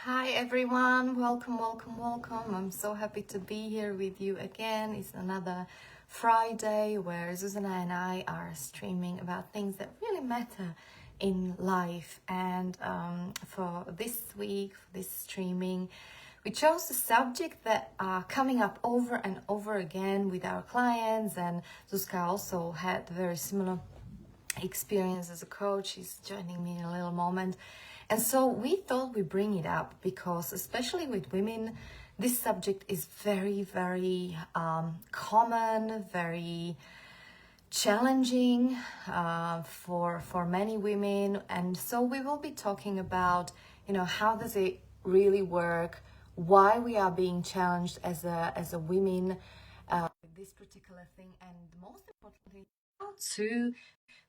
Hi everyone, welcome. I'm so happy to be here with you again. It's another Friday where Susanna and I are streaming about things that really matter in life. And for this week, for this streaming, we chose a subject that are coming up over and over again with our clients. And Zuzka also had very similar experience as a coach. She's joining me in a little moment. And so we thought we bring it up because, especially with women, this subject is very common, very challenging for many women. And so we will be talking about, how does it really work, why we are being challenged as a women with this particular thing, and most importantly, how to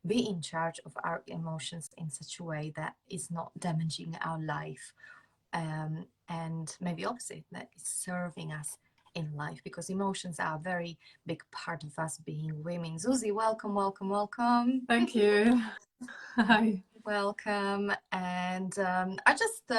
be in charge of our emotions in such a way that is not damaging our life, and maybe opposite, that is serving us in life, because emotions are a very big part of us being women. Zuzi, welcome. Thank you. Hi. Welcome. And I just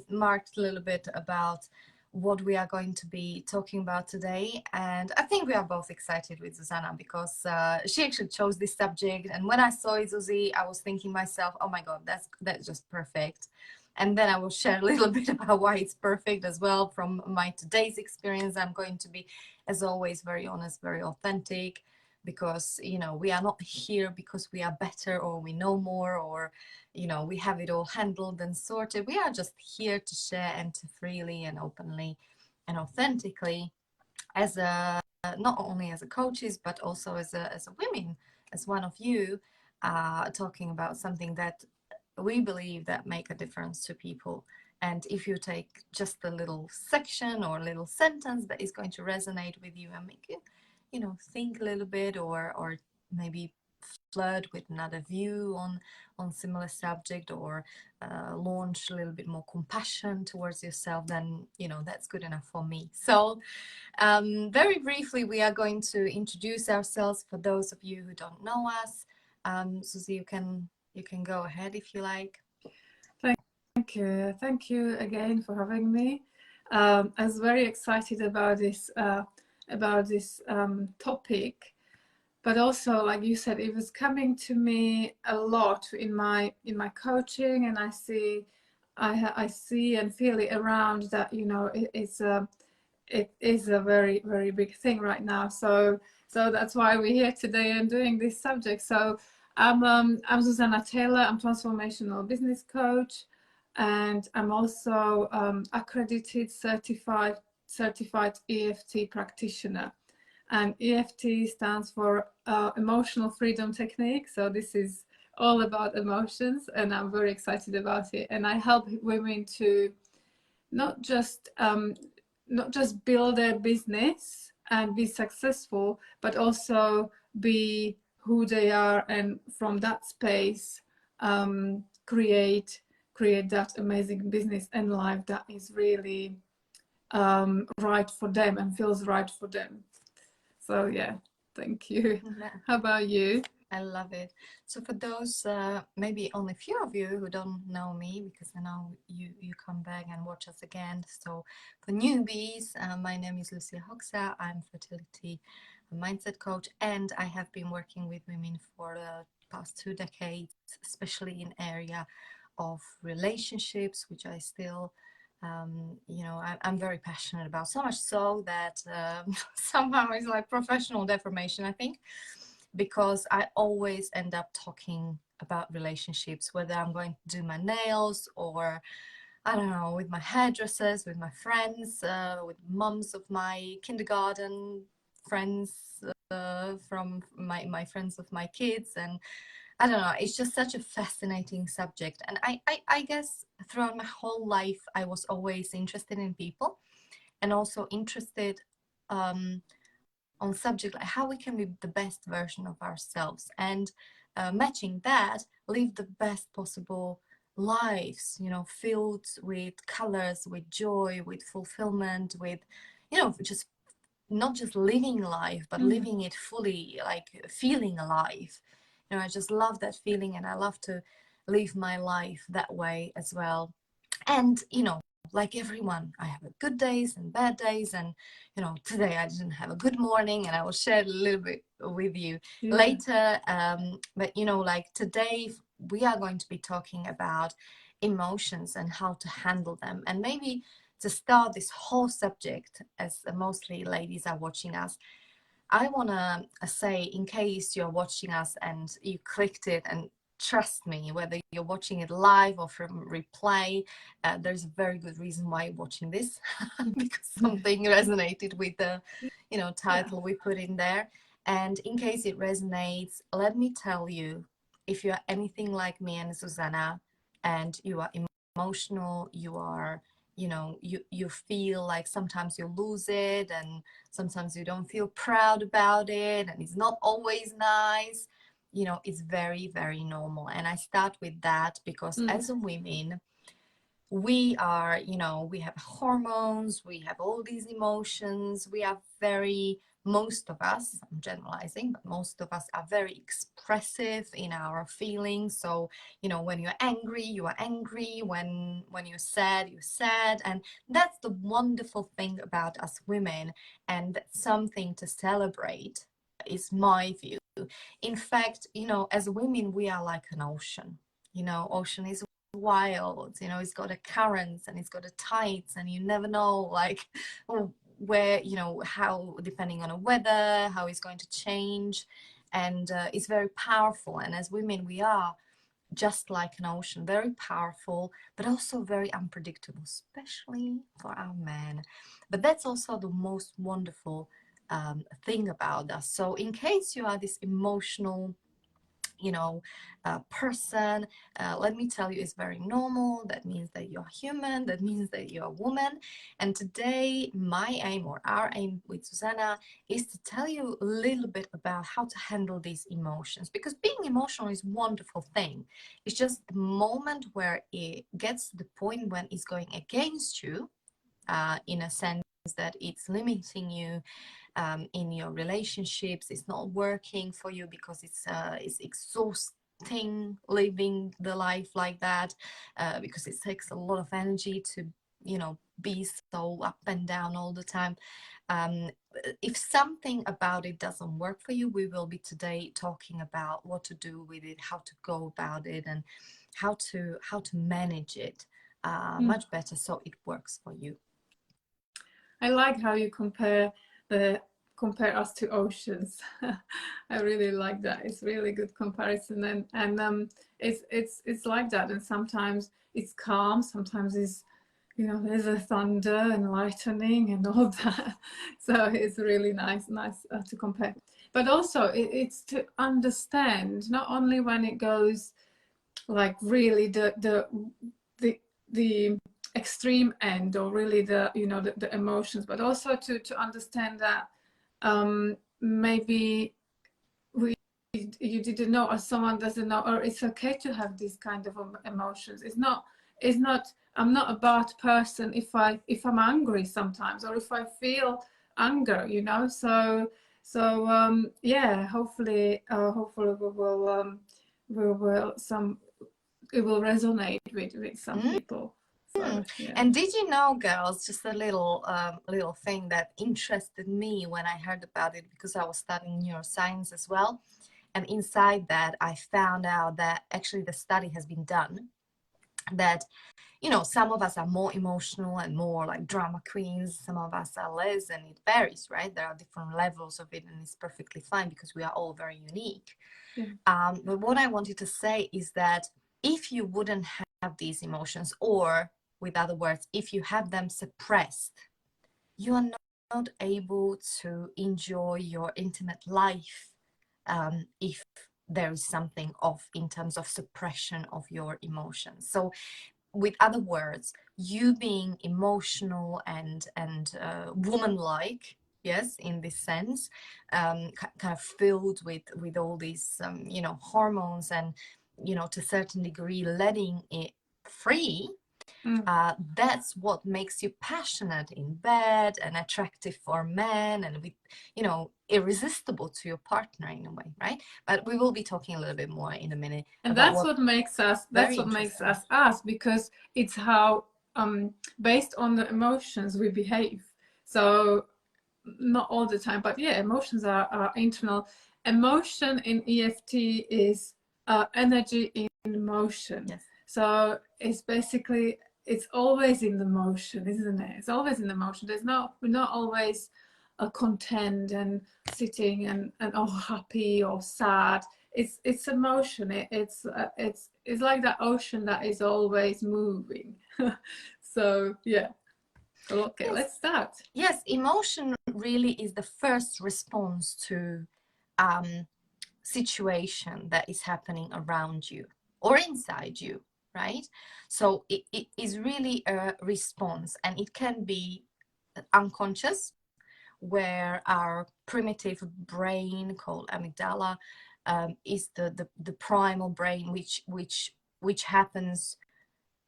marked a little bit about what we are going to be talking about today. And I think we are both excited with Susanna because she actually chose this subject. And when I saw it, Susie, I was thinking myself, oh my God, that's just perfect. And then I will share a little bit about why it's perfect as well from my today's experience. I'm going to be, as always, very honest, very authentic, because we are not here because we are better or we know more or we have it all handled and sorted. We are just here to share and to freely and openly and authentically, as a not only as a coaches but also as a women, as one of you, talking about something that we believe that make a difference to people. And if you take just a little section or a little sentence that is going to resonate with you and make you think a little bit, or maybe flirt with another view on similar subject, or launch a little bit more compassion towards yourself, then that's good enough for me. So very briefly, we are going to introduce ourselves for those of you who don't know us. Susie, you can go ahead if you like. Thank you. Thank you again for having me. I was very excited about this topic, but also, like you said, it was coming to me a lot in my coaching, and I see and feel it around that it is a very big thing right now. So that's why we're here today and doing this subject. So I'm Susanna Taylor. I'm transformational business coach, and I'm also accredited certified EFT practitioner. And EFT stands for emotional freedom technique. So this is all about emotions, and I'm very excited about it. And I help women to not just build their business and be successful, but also be who they are, and from that space create that amazing business and life that is really right for them and feels right for them. So yeah, thank you. How about you? I love it. So for those, maybe only a few of you who don't know me, because I know you come back and watch us again. So for newbies, my name is Lucia Hoxa. I'm fertility mindset coach, and I have been working with women for the past 2 decades, especially in area of relationships, which I still I'm very passionate about, so much so that somehow it's like professional deformation, I think, because I always end up talking about relationships, whether I'm going to do my nails, or I don't know, with my hairdressers, with my friends, with mums of my kindergarten friends, from my friends of my kids. And I don't know, it's just such a fascinating subject. And I guess throughout my whole life, I was always interested in people, and also interested on subject like how we can be the best version of ourselves, and matching that, live the best possible lives, filled with colors, with joy, with fulfillment, with just not just living life, but living it fully, like feeling alive. I just love that feeling, and I love to live my life that way as well. And like everyone, I have good days and bad days, and today I didn't have a good morning, and I will share a little bit with you later. But like today we are going to be talking about emotions and how to handle them, and maybe to start this whole subject, as mostly ladies are watching us, I want to say, in case you're watching us and you clicked it, and trust me, whether you're watching it live or from replay, there's a very good reason why you're watching this, because something resonated with the, title we put in there. And in case it resonates, let me tell you, if you're anything like me and Susanna, and you are emotional, you are, you feel like sometimes you lose it, and sometimes you don't feel proud about it, and it's not always nice. It's very, very normal. And I start with that because as a women, we are, we have hormones, we have all these emotions, we are very, most of us, I'm generalizing, but most of us are very expressive in our feelings. So, when you're angry, you are angry. When you're sad, you're sad. And that's the wonderful thing about us women, and something to celebrate, is my view. In fact, as women, we are like an ocean. Ocean is wild. It's got a currents and it's got a tides, and you never know, like, where, how, depending on the weather, how it's going to change. And it's very powerful. And as women, we are just like an ocean, very powerful, but also very unpredictable, especially for our men. But that's also the most wonderful thing about us. So in case you are this emotional, person, let me tell you, it's very normal. That means that you're human. That means that you're a woman. And today, my aim, or our aim with Susanna, is to tell you a little bit about how to handle these emotions, because being emotional is a wonderful thing. It's just the moment where it gets to the point when it's going against you, in a sense that it's limiting you in your relationships. It's not working for you because it's exhausting living the life like that, because it takes a lot of energy to be so up and down all the time. If something about it doesn't work for you, we will be today talking about what to do with it, how to go about it, and how to manage it much better so it works for you. I like how you compare us to oceans. I really like that. It's really good comparison, and it's like that. And sometimes it's calm, sometimes it's, there's a thunder and lightning and all that. So it's really nice to compare. But also it's to understand, not only when it goes like really the extreme end, or really the emotions, but also to understand that maybe you didn't know, or someone doesn't know, or it's okay to have these kind of emotions. It's not I'm not a bad person if I'm angry sometimes, or if I feel anger, so yeah, hopefully it will resonate with some people. So, yeah. And did you know, girls, just a little thing that interested me when I heard about it, because I was studying neuroscience as well. And inside that, I found out that actually the study has been done that, some of us are more emotional and more like drama queens. Some of us are less, and it varies, right? There are different levels of it, and it's perfectly fine because we are all very unique. Yeah. But what I wanted to say is that if you wouldn't have these emotions, or with other words, if you have them suppressed, you are not able to enjoy your intimate life, if there is something off in terms of suppression of your emotions. So with other words, you being emotional and woman-like, yes, in this sense, kind of filled with all these hormones, and to a certain degree letting it free, that's what makes you passionate in bed and attractive for men, and with irresistible to your partner in a way, right? But we will be talking a little bit more in a minute. And about that's what makes us us, because it's how based on the emotions we behave. So not all the time, but yeah, emotions are internal. Emotion in EFT is energy in motion. Yes. So it's basically, it's always in the motion, isn't it? It's always in the motion. We're not always content and sitting and oh, happy or sad. It's emotion. It's like that ocean that is always moving. So yeah. Okay, Yes. let's start. Yes, emotion really is the first response to situation that is happening around you or inside you, right? So it is really a response, and it can be unconscious, where our primitive brain called amygdala is the primal brain, which happens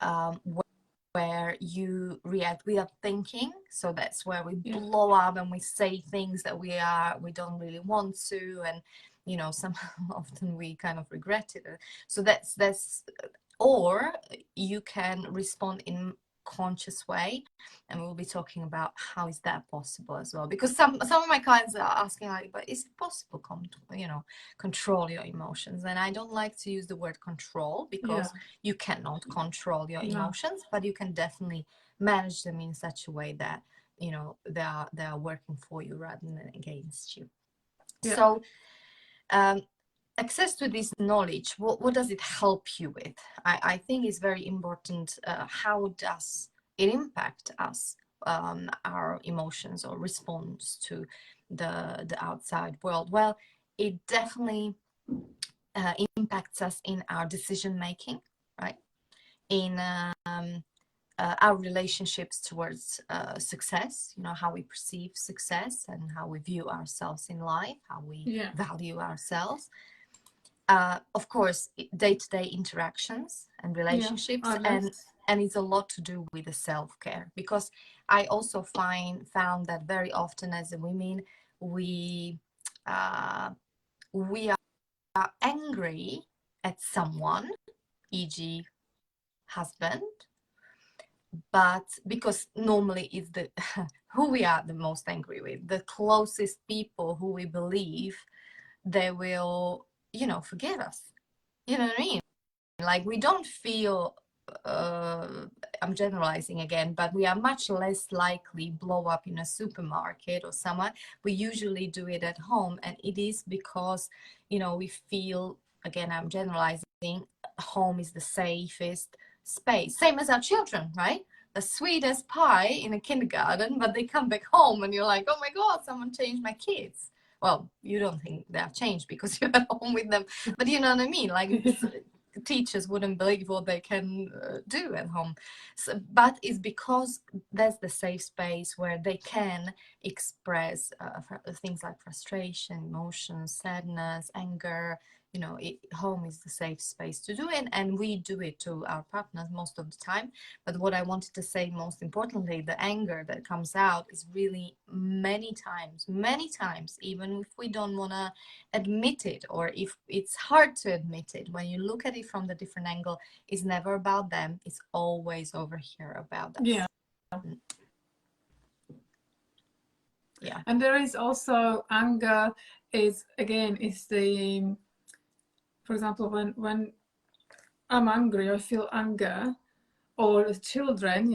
um, where you react without thinking. So that's where we blow up and we say things that we don't really want to, and some often we kind of regret it. So that's or you can respond in conscious way, and we'll be talking about how is that possible as well, because some of my clients are asking, like, but is it possible control your emotions? And I don't like to use the word control, because you cannot control your emotions, but you can definitely manage them in such a way that they are working for you rather than against you. So access to this knowledge, what does it help you with? I think it's very important. How does it impact us, our emotions or response to the outside world? Well, it definitely impacts us in our decision making, right? In our relationships towards success, how we perceive success and how we view ourselves in life, how we value ourselves. Of course, day-to-day interactions and relationships, and it's a lot to do with the self-care, because I also found that very often as women we are angry at someone, e.g. husband, but because normally it's the who we are the most angry with, the closest people who we believe they will forgive us. You know what I mean? Like, we don't feel, I'm generalizing again, but we are much less likely blow up in a supermarket or somewhere. We usually do it at home, and it is because we feel, again, I'm generalizing, home is the safest space. Same as our children, right? The sweetest pie in a kindergarten, but they come back home and you're like, oh my god, someone changed my kids. Well, you don't think they have changed because you're at home with them, but you know what I mean? Like, teachers wouldn't believe what they can do at home. So, but it's because that's the safe space where they can express things like frustration, emotions, sadness, anger. Home is the safe space to do it, and we do it to our partners most of the time. But what I wanted to say, most importantly, the anger that comes out is really many times, even if we don't want to admit it, or if it's hard to admit it, when you look at it from the different angle, it's never about them, it's always over here about us. And there is also anger is the, for example, when I'm angry, I feel anger, or with children,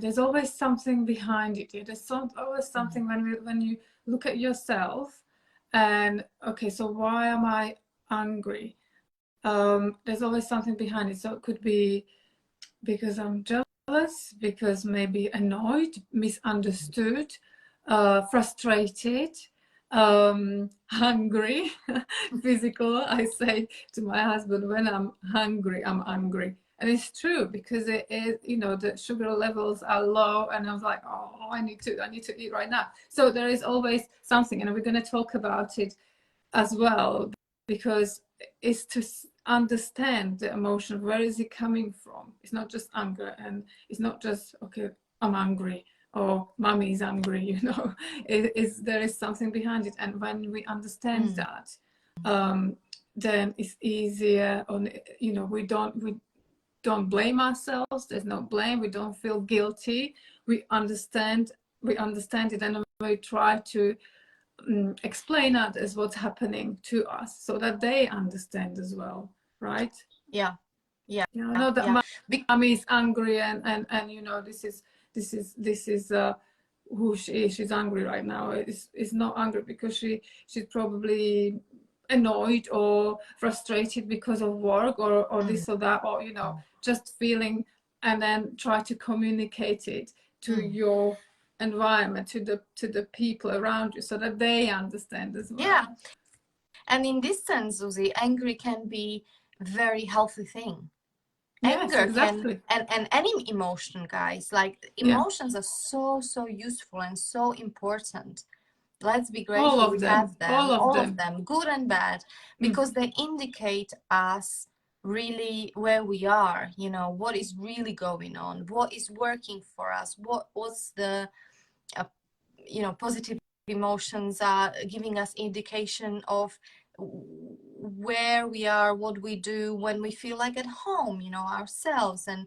there's always something behind it. There's always something when you look at yourself and, okay, so why am I angry? There's always something behind it. So it could be because I'm jealous, because maybe annoyed, misunderstood, frustrated, hungry, physical. I say to my husband, when I'm hungry, I'm angry. And it's true, because it is, the sugar levels are low, and I was like, oh, I need to eat right now. So there is always something, and we're going to talk about it as well, because it's to understand the emotion. Where is it coming from? It's not just anger, and it's not just, okay, I'm angry, or mommy is angry. There is something behind it, and when we understand that, then it's easier. On we don't blame ourselves. There's no blame. We don't feel guilty. We understand it, and we try to explain others what's happening to us so that they understand as well, right? Yeah, yeah, Not that yeah. mommy is angry and this is who she is. She's angry right now. It's not angry because she's probably annoyed or frustrated because of work or this or that, or just feeling, and then try to communicate it to your environment, to the people around you, so that they understand as well. Yeah, and in this sense, Susie, angry can be a very healthy thing. Yes, Anger exactly. can, and any emotion, guys, like emotions are so useful and so important. Let's be grateful we have them, all of them, good and bad, because they indicate us really where we are, what is really going on, what is working for us, what's the positive emotions are giving us indication of where we are, what we do when we feel like at home, ourselves, and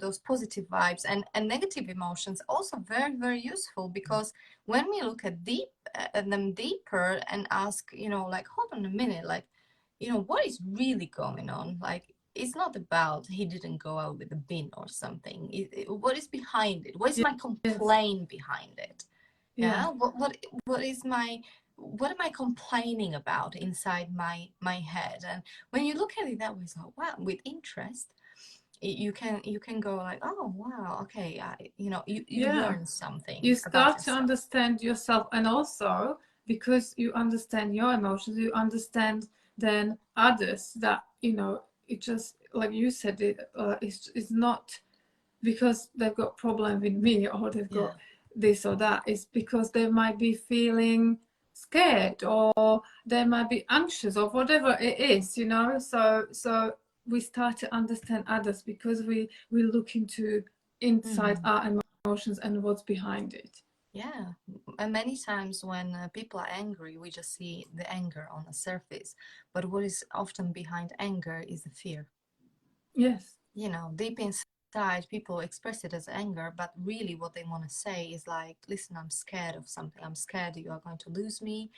those positive vibes. And negative emotions also very useful, because when we look at them deeper and ask, like, hold on a minute, like, what is really going on? Like, it's not about he didn't go out with a bin or something. What is behind it? What is my complaint behind it? Yeah. What am I complaining about inside my head? And when you look at it that way, so wow, with interest, you can go like, oh wow, okay, you learn something. You about start to yourself. understand yourself, and also because you understand your emotions, you understand then others, that it just, like you said, it's not because they've got problem with me or they've got this or that. It's because they might be feeling scared or they might be anxious or whatever it is, so we start to understand others because we look into inside our emotions and what's behind it. Yeah, and many times when people are angry, we just see the anger on the surface, but what is often behind anger is the fear. Yes. Deep inside, people express it as anger, but really what they want to say is like, listen, I'm scared of something. I'm scared that you are going to lose me.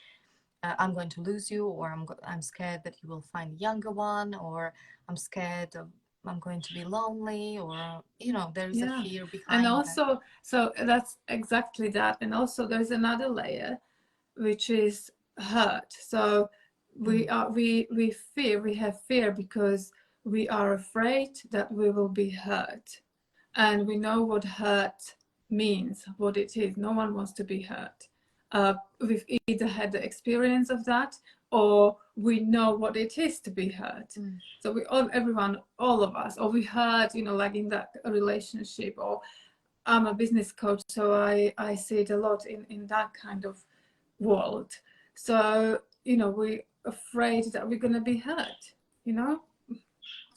I'm going to lose you, or I'm scared that you will find a younger one, or I'm scared of I'm going to be lonely, or there is a fear behind and also that. so that's exactly that. And also there's another layer, which is hurt. So we have fear because we are afraid that we will be hurt, and we know what hurt means, what it is. No one wants to be hurt. We've either had the experience of that, or we know what it is to be hurt. So all of us, or we heard, like in that relationship, or I'm a business coach, so I see it a lot in that kind of world. So we're afraid that we're going to be hurt,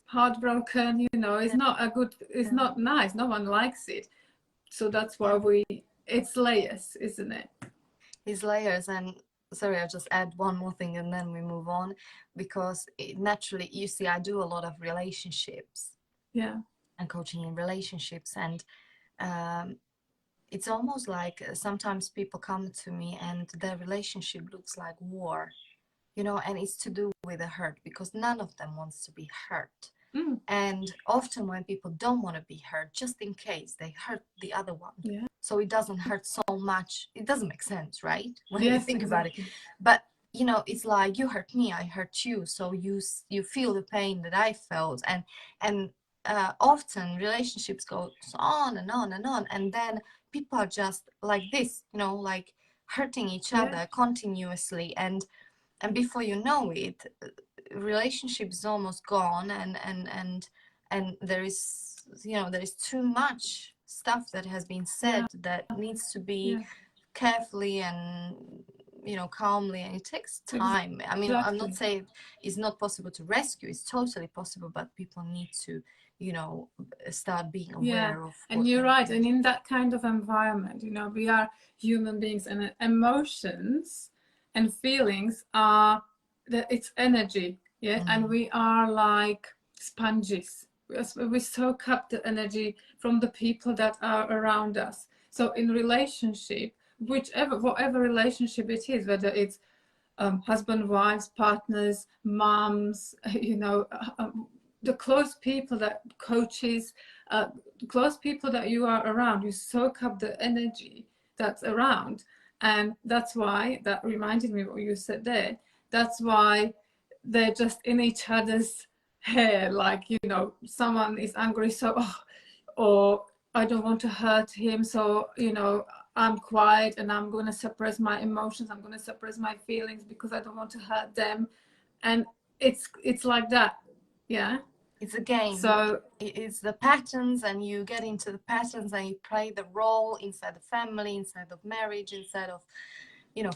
heartbroken, it's not nice, no one likes it. So that's why it's layers, isn't it? It's layers. And sorry, I'll just add one more thing and then we move on, because naturally, you see, I do a lot of relationships and coaching in relationships, and it's almost like sometimes people come to me and their relationship looks like war, and it's to do with the hurt, because none of them wants to be hurt. And often when people don't want to be hurt, just in case they hurt the other one, so it doesn't hurt so much, it doesn't make sense, right? When you think about it. But it's like, you hurt me, I hurt you, so you feel the pain that I felt. And often relationships goes on and on and on, and then people are just like this, like hurting each other continuously, and before you know it, relationship is almost gone, and there is too much stuff that has been said that needs to be carefully and calmly, and it takes time. I mean, I'm not saying it's not possible to rescue, it's totally possible, but people need to start being aware of. And you're right. And in that kind of environment, we are human beings, and emotions and feelings are it's energy, and we are like sponges. we soak up the energy from the people that are around us. So in relationship, whatever relationship it is, whether it's husband, wives, partners, moms, the close people, that coaches, close people that you are around, you soak up the energy that's around. And that's why, that reminded me what you said there, that's why they're just in each other's hair, like, someone is angry, so or I don't want to hurt him, so I'm quiet and I'm going to suppress my emotions, I'm going to suppress my feelings because I don't want to hurt them. And it's like that. Yeah, it's a game. so It's the patterns, and you get into the patterns and you play the role inside the family, inside of marriage, inside of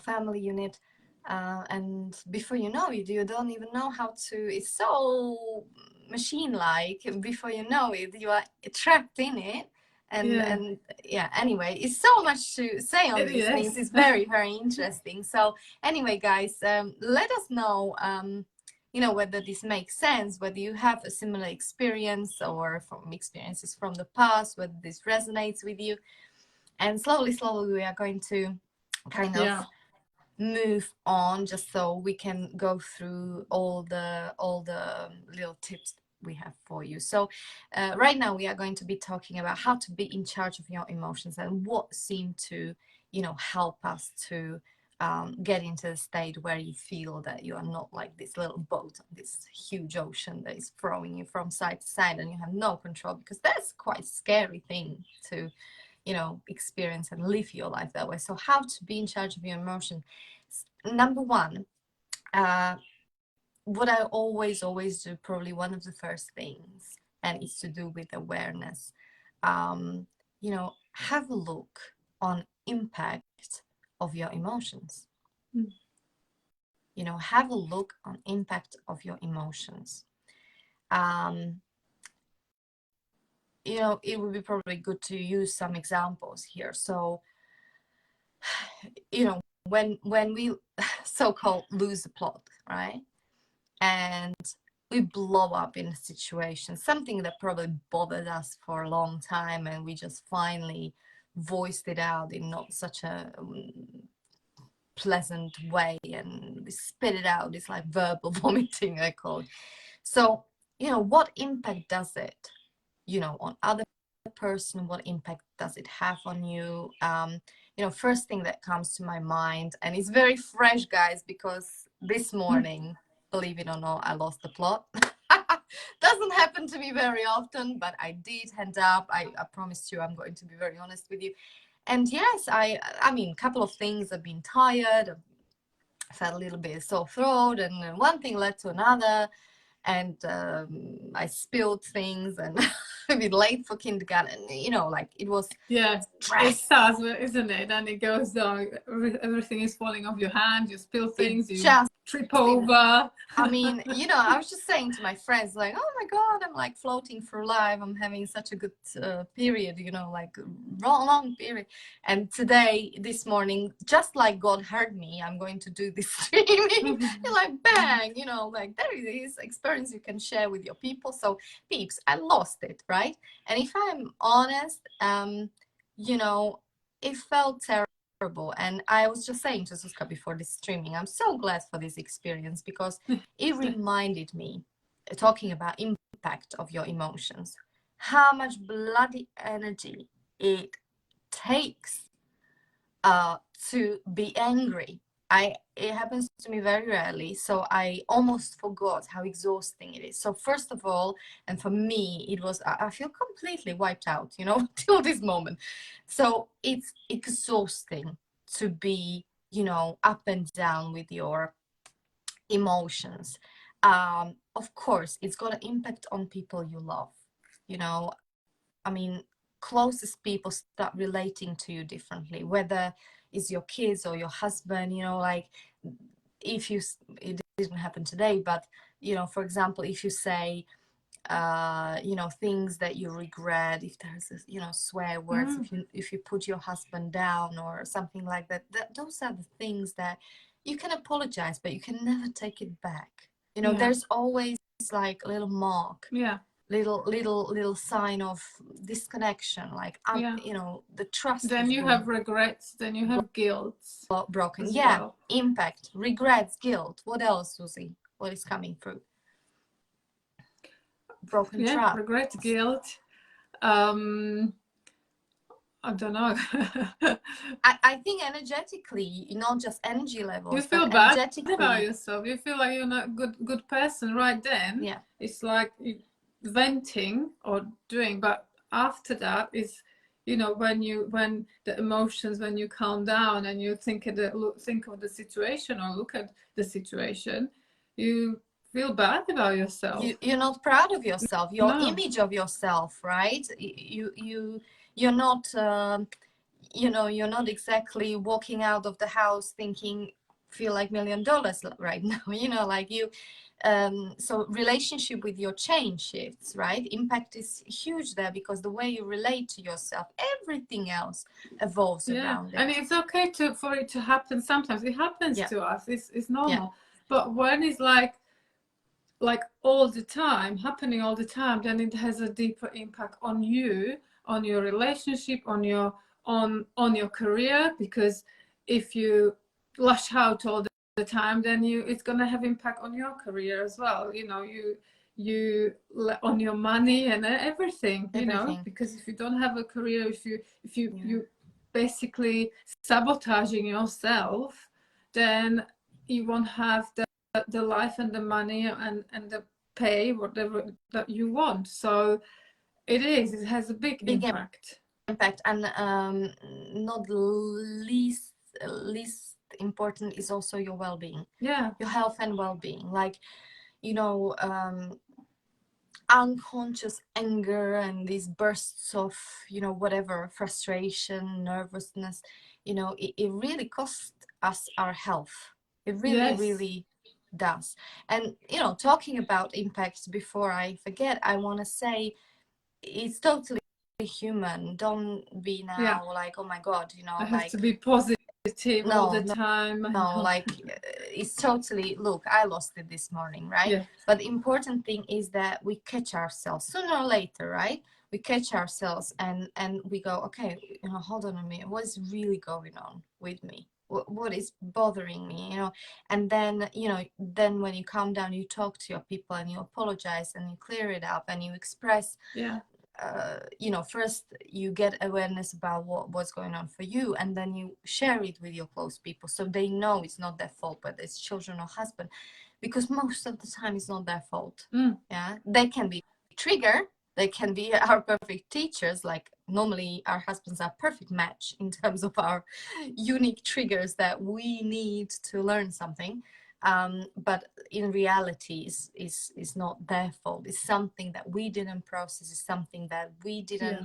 family unit, and before you know it, you don't even know how to. It's so machine like. Before you know it, you are trapped in it. And yeah, anyway, it's so much to say on these things. It's very, very interesting. So anyway, guys, let us know whether this makes sense, whether you have a similar experience or from experiences from the past, whether this resonates with you. And slowly we are going to kind of move on, just so we can go through all the little tips we have for you. So right now we are going to be talking about how to be in charge of your emotions and what seem to help us to get into the state where you feel that you are not like this little boat on this huge ocean that is throwing you from side to side and you have no control, because that's quite a scary thing to experience and live your life that way. So how to be in charge of your emotion. Number one, what I always do, probably one of the first things, and it's to do with awareness. Have a look on impact of your emotions. Have a look on impact of your emotions. It would be probably good to use some examples here. So, when we so-called lose the plot, right? And we blow up in a situation, something that probably bothered us for a long time, and we just finally voiced it out in not such a pleasant way, and we spit it out. It's like verbal vomiting, I call it. So, what impact does it, on other person? What impact does it have on you? First thing that comes to my mind, and it's very fresh, guys, because this morning, believe it or not, I lost the plot. Doesn't happen to me very often, but I did end up. I promised you I'm going to be very honest with you. And yes, I mean, a couple of things. I've been tired, I felt a little bit of sore throat, and one thing led to another, and I spilled things, and I've been late for kindergarten. Like it was it starts, isn't it? And it goes down. Everything is falling off your hand. You spill things. You just trip over. I mean, I was just saying to my friends, like, oh my God, I'm like floating through life. I'm having such a good period, like long period. And today, this morning, just like God heard me, I'm going to do this streaming. You're like, bang, like there it is, experience you can share with your people. So peeps, I lost it, right? And if I'm honest, it felt terrible. And I was just saying to Suska before this streaming, I'm so glad for this experience, because it reminded me, talking about impact of your emotions, how much bloody energy it takes to be angry. It happens to me very rarely, so I almost forgot how exhausting it is. So first of all, and for me, it was, I feel completely wiped out, till this moment. So it's exhausting to be, up and down with your emotions. Of course, it's got an impact on people you love. I mean, closest people start relating to you differently, whether it's your kids or your husband, like if it didn't happen today, but, for example, if you say, things that you regret, if there's, swear words, if you put your husband down or something like that, those are the things that you can apologize, but you can never take it back. There's always like a little mark little sign of disconnection, like Yeah. you know, the trust Then has you been have regrets, then you have guilt broken. as Yeah, well. impact, regrets, guilt. What else, Susie? What is coming through? Broken Yeah, trust. regret, guilt. I don't know. I think energetically, not just energy You levels, but feel bad about energetically. yourself. You feel like you're not a good person right then. Yeah. It's like venting or doing, but after that is, you know, when the emotions, when you calm down and you think of the situation or look at the situation, you feel bad about yourself. You're not proud of yourself, your No. image of yourself, right? You're not you know, you're not exactly walking out of the house thinking feel like $1,000,000 right now, you know, like you so relationship with your change shifts, right? Impact is huge there, because the way you relate to yourself, everything else evolves around it. And it's okay for it to happen. Sometimes it happens to us, it's normal. But when it's like all the time, happening all the time, then it has a deeper impact on you, on your relationship, on your career. Because if you lash out all the time, then it's gonna have impact on your career as well. You know, you on your money and everything. You know, because if you don't have a career, if you basically sabotaging yourself, then you won't have the life and the money and the pay, whatever that you want. So it has a big impact. And not least important is also your well-being. Your health and well-being, like, you know, unconscious anger and these bursts of, you know, whatever, frustration, nervousness, you know, it really costs us our health. It really does. And, you know, talking about impacts, before I forget, I want to say it's totally human. Don't be now like, oh my God, you know, I have like to be positive all the time. No, like it's totally, look, I lost it this morning, right? But the important thing is that we catch ourselves sooner or later, right? We catch ourselves and we go, okay, you know, hold on a minute, what is really going on with me? What is bothering me, you know? And then, you know, then when you calm down, you talk to your people and you apologize and you clear it up and you express. You know, first you get awareness about what's going on for you, and then you share it with your close people, so they know it's not their fault, whether it's children or husband, because most of the time it's not their fault. Yeah, they can be trigger, they can be our perfect teachers, like normally our husbands are perfect match in terms of our unique triggers that we need to learn something. But in reality is not their fault. It's something that we didn't process. It's something that we didn't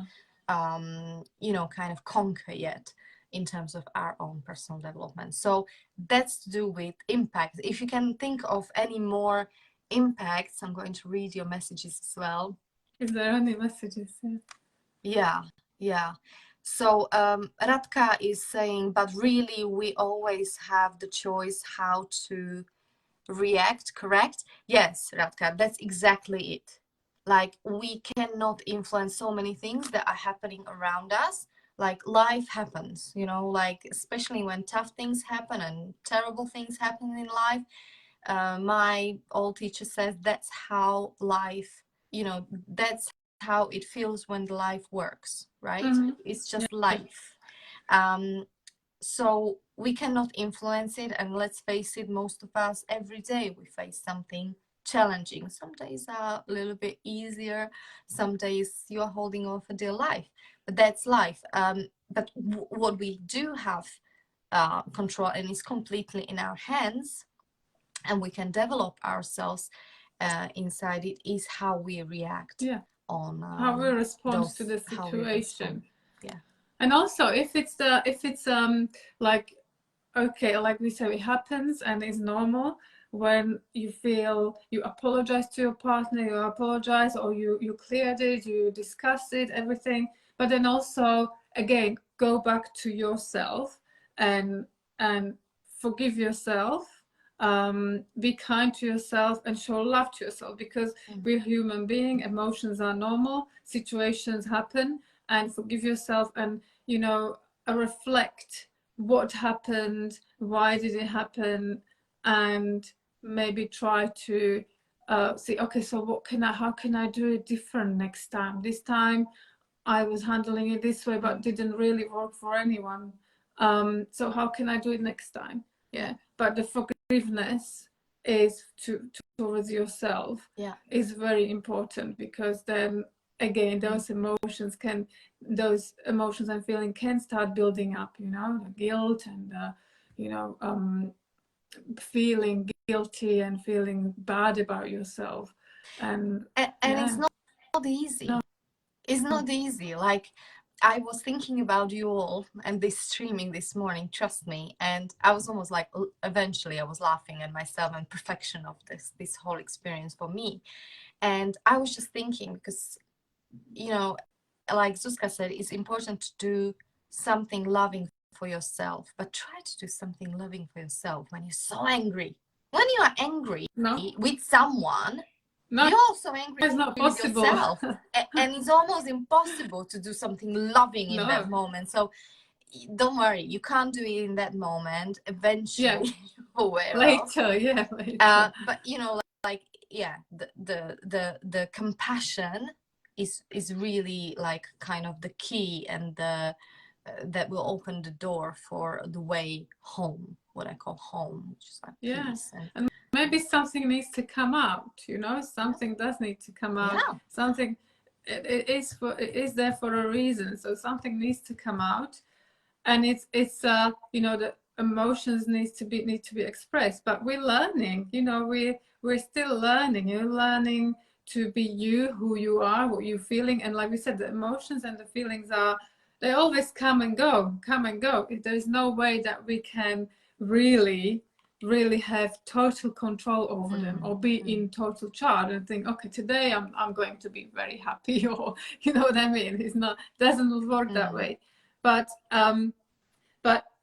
you know, kind of conquer yet in terms of our own personal development. So that's to do with impact. If you can think of any more impacts, I'm going to read your messages as well. Is there any messages? Yeah. So Radka is saying, but really we always have the choice how to react, correct? Yes, Radka, that's exactly it. Like, we cannot influence so many things that are happening around us. Like, life happens, you know, like, especially when tough things happen and terrible things happen in life. My old teacher says that's how life, you know, that's how it feels when the life works, right? It's just life. So we cannot influence it, and let's face it, most of us every day we face something challenging. Some days are a little bit easier, some days you're holding on for dear life, but that's life. But what we do have control, and is completely in our hands, and we can develop ourselves inside it, is how we react on how we respond to the situation. And also if it's like, okay, like we said, it happens and it's normal when you feel you apologize to your partner, you apologize, or you cleared it, you discussed it, everything. But then also, again, go back to yourself and forgive yourself Be kind to yourself and show love to yourself, because we're human beings, emotions are normal, situations happen, and forgive yourself, and you know, reflect what happened, why did it happen, and maybe try to see, okay, so how can I do it different next time? This time I was handling it this way, but didn't really work for anyone. So how can I do it next time? Yeah, but the forgiveness is towards yourself, is very important, because then again those emotions and feeling can start building up, you know, the guilt and you know, feeling guilty and feeling bad about yourself, and it's not easy. No. It's not easy. Like, I was thinking about you all and this streaming this morning, trust me, and I was almost like, eventually I was laughing at myself and perfection of this whole experience for me. And I was just thinking, because, you know, like Zuzka said, it's important to do something loving for yourself, but try to do something loving for yourself when you're so angry. When you are angry with someone, you're also angry it's not with possible. yourself. And it's almost impossible to do something loving in that moment. So don't worry, you can't do it in that moment. Eventually you're aware later. But you know, like the compassion is really like kind of the key, and the that will open the door for the way home, what I call home, which is like peace. And maybe something needs to come out, you know, something does need to come out. Something it is there for a reason, so something needs to come out, and it's you know, the emotions need to be expressed, but we're learning, you know, we're still learning. You're learning to be you, who you are, what you're feeling, and like we said, the emotions and the feelings they always come and go. There's no way that we can really have total control over them, or be in total charge and think, okay, today I'm going to be very happy, or you know what I mean. It's not, doesn't work that way. But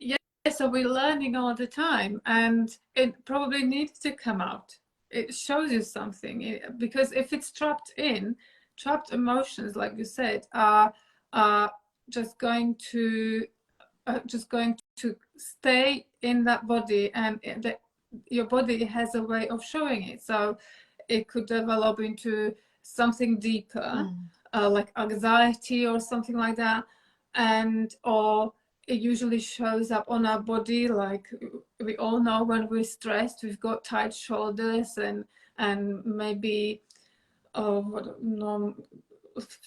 yeah, so we're learning all the time, and it probably needs to come out. It shows you something, because if it's trapped emotions, like you said, are just going to stay in that body, and your body has a way of showing it. So it could develop into something deeper, like anxiety or something like that, or it usually shows up on our body. Like we all know, when we're stressed, we've got tight shoulders and maybe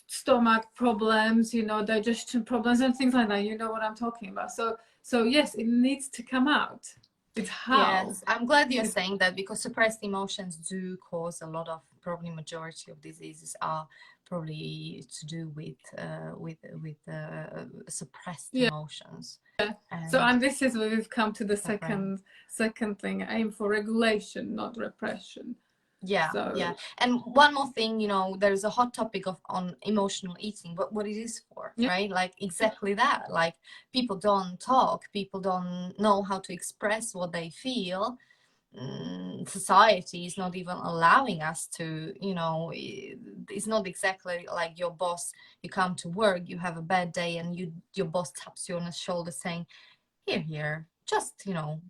stomach problems, you know, digestion problems and things like that. You know what I'm talking about. So yes, it needs to come out. It's how. Yes, I'm glad you're saying that, because suppressed emotions do cause a lot of, probably majority of diseases are probably to do with suppressed emotions. And this is where we've come to the second thing: aim for regulation, not repression. And one more thing, you know, there's a hot topic on emotional eating, but what it is for, right? Like exactly that. Like people don't talk, people don't know how to express what they feel. Society is not even allowing us to, you know, it's not exactly like your boss, you come to work, you have a bad day, and your boss taps you on the shoulder saying, here, just, you know,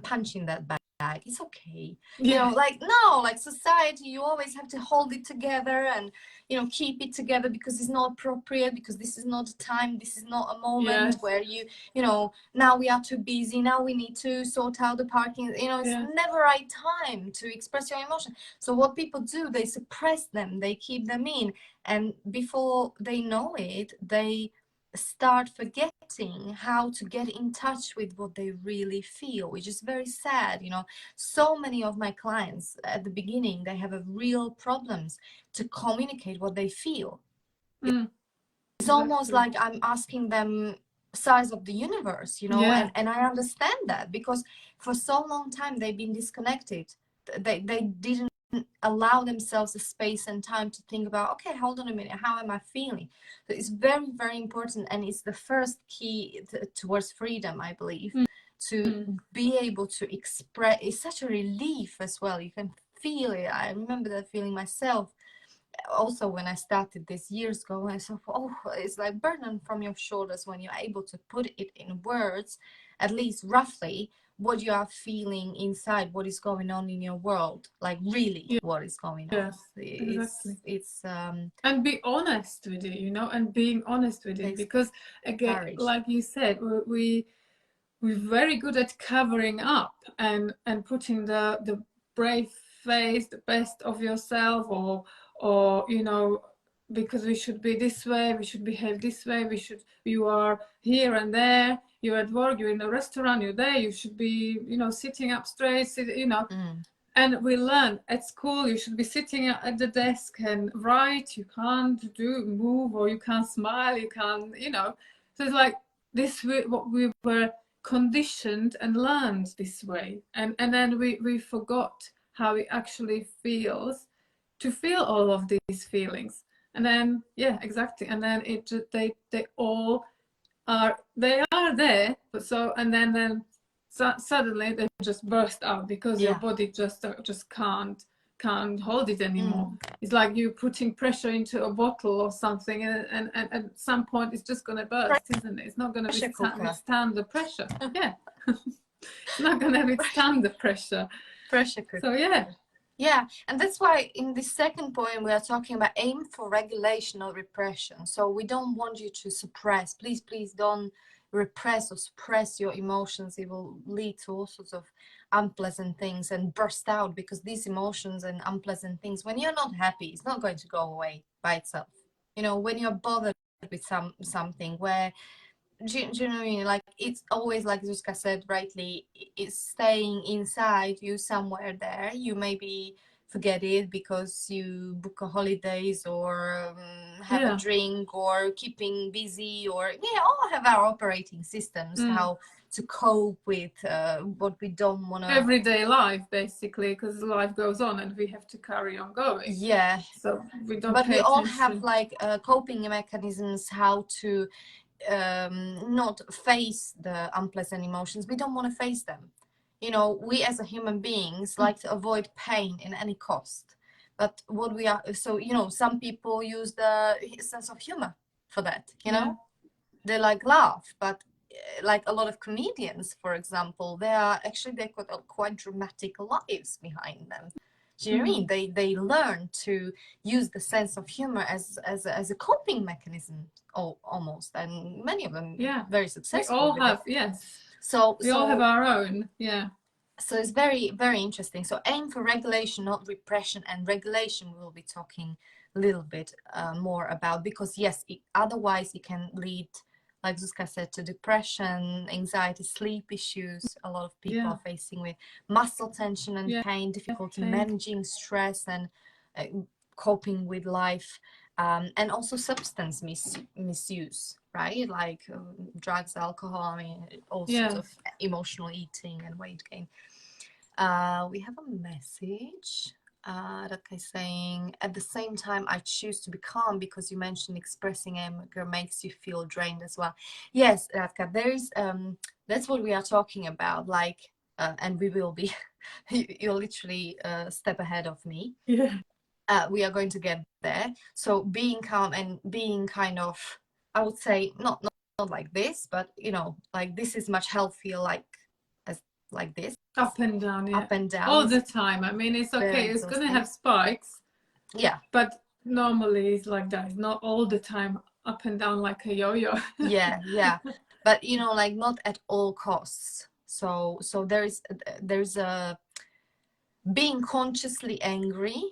punching that bag, it's okay. You know, like, no, like society, you always have to hold it together and, you know, keep it together, because it's not appropriate, because this is not a time, this is not a moment where you know, now we are too busy, now we need to sort out the parking, you know, it's never right time to express your emotion. So what people do, they suppress them, they keep them in, and before they know it, they start forgetting how to get in touch with what they really feel, which is very sad. You know, so many of my clients at the beginning, they have a real problems to communicate what they feel. It's almost like I'm asking them size of the universe, you know, and I understand that, because for so long time they've been disconnected. They didn't allow themselves a space and time to think about, okay, hold on a minute, how am I feeling? So it's very, very important, and it's the first key towards freedom, I believe. to be able to express is such a relief as well. You can feel it. I remember that feeling myself also when I started this years ago. I thought, oh, it's like burden from your shoulders when you're able to put it in words, at least roughly, what you are feeling inside, what is going on in your world, like really what is going on. Yes, exactly. It's and be honest with it, and being honest with it, because again, courage. like you said, we're very good at covering up and putting the brave face, the best of yourself, or because we should be this way, we should behave this way, you are here and there, you're at work, you're in a restaurant, you're there, you should be sitting up straight, and we learn at school you should be sitting at the desk and write, you can't move, or you can't smile, you can't, so it's like this, what we were conditioned and learned this way, and then we forgot how it actually feels to feel all of these feelings. And then exactly, and then they all are there, but and then suddenly they just burst out because your body just can't hold it anymore. It's like you putting pressure into a bottle or something, and at some point it's just going to burst, isn't it? It's not going to withstand the pressure. It's not going to withstand the pressure. Pressure cooker. So yeah, and that's why in the second point we are talking about aim for regulation or repression. So we don't want you to suppress. Please don't repress or suppress your emotions. It will lead to all sorts of unpleasant things and burst out, because these emotions and unpleasant things, when you're not happy, it's not going to go away by itself. When you're bothered with something where do you know what I mean? Like, it's always, like Zuzka said rightly, it's staying inside you somewhere there. You maybe forget it because you book a holidays, or have a drink, or keeping busy, or all have our operating systems, how to cope with what we don't want to. Everyday life, basically, because life goes on and we have to carry on going. Yeah. So we don't. But we all have like coping mechanisms how to not face the unpleasant emotions. We don't want to face them. We as a human beings like to avoid pain in any cost. But what we are, so some people use the sense of humor for that. They like laugh, but like a lot of comedians, for example, they've got quite dramatic lives behind them. Do you know what I mean? They learn to use the sense of humor as a coping mechanism, almost, and many of them very successful. We all have, So we all have our own, So it's very, very interesting. So aim for regulation, not repression, and regulation we will be talking a little bit more about, because otherwise it can lead, like Zuzka said, to depression, anxiety, sleep issues. A lot of people are facing with muscle tension and pain, difficulty managing stress and coping with life, and also substance misuse, right? Like drugs, alcohol, I mean, all sorts of emotional eating and weight gain. We have a message. Radka is saying, at the same time, I choose to be calm, because you mentioned expressing anger makes you feel drained as well. Yes, Radka, there is, that's what we are talking about, like, and we will be, you're literally a step ahead of me. We are going to get there. So being calm and being kind of, I would say, not like this, but, like this is much healthier, like this. Up and down, Up and down. All the time. I mean, it's okay. It's going to have spikes. Yeah. But normally it's like that. It's not all the time up and down like a yo-yo. Yeah. But, like not at all costs. So there's a being consciously angry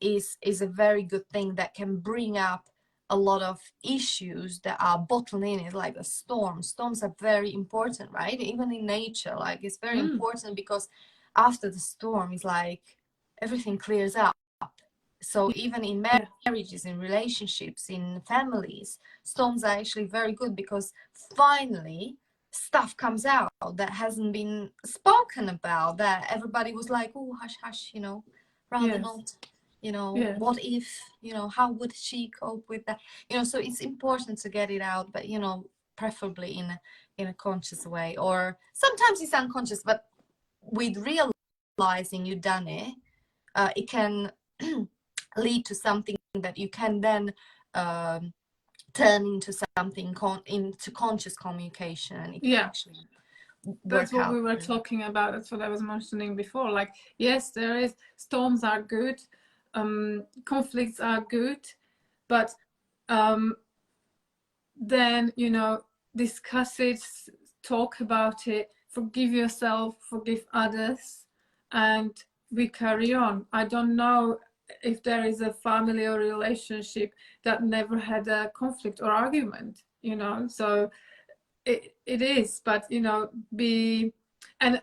is a very good thing that can bring up a lot of issues that are bottled in it, like a storm. Storms are very important, right? Even in nature, like it's very important, because after the storm, it's like everything clears up. So even in marriages, in relationships, in families, storms are actually very good, because finally stuff comes out that hasn't been spoken about, that everybody was like, oh, hush, hush, rather not. What if, how would she cope with that? So it's important to get it out, but preferably in a conscious way, or sometimes it's unconscious, but with realizing you've done it, it can lead to something that you can then turn into something into conscious communication, and it can actually that's work what out. we were talking about. That's what I was mentioning before. Like, yes, there is, storms are good, conflicts are good, but then, you know, discuss it, talk about it, forgive yourself, forgive others, and we carry on. I don't know if there is a family or relationship that never had a conflict or argument, you know. So it is, but you know, be and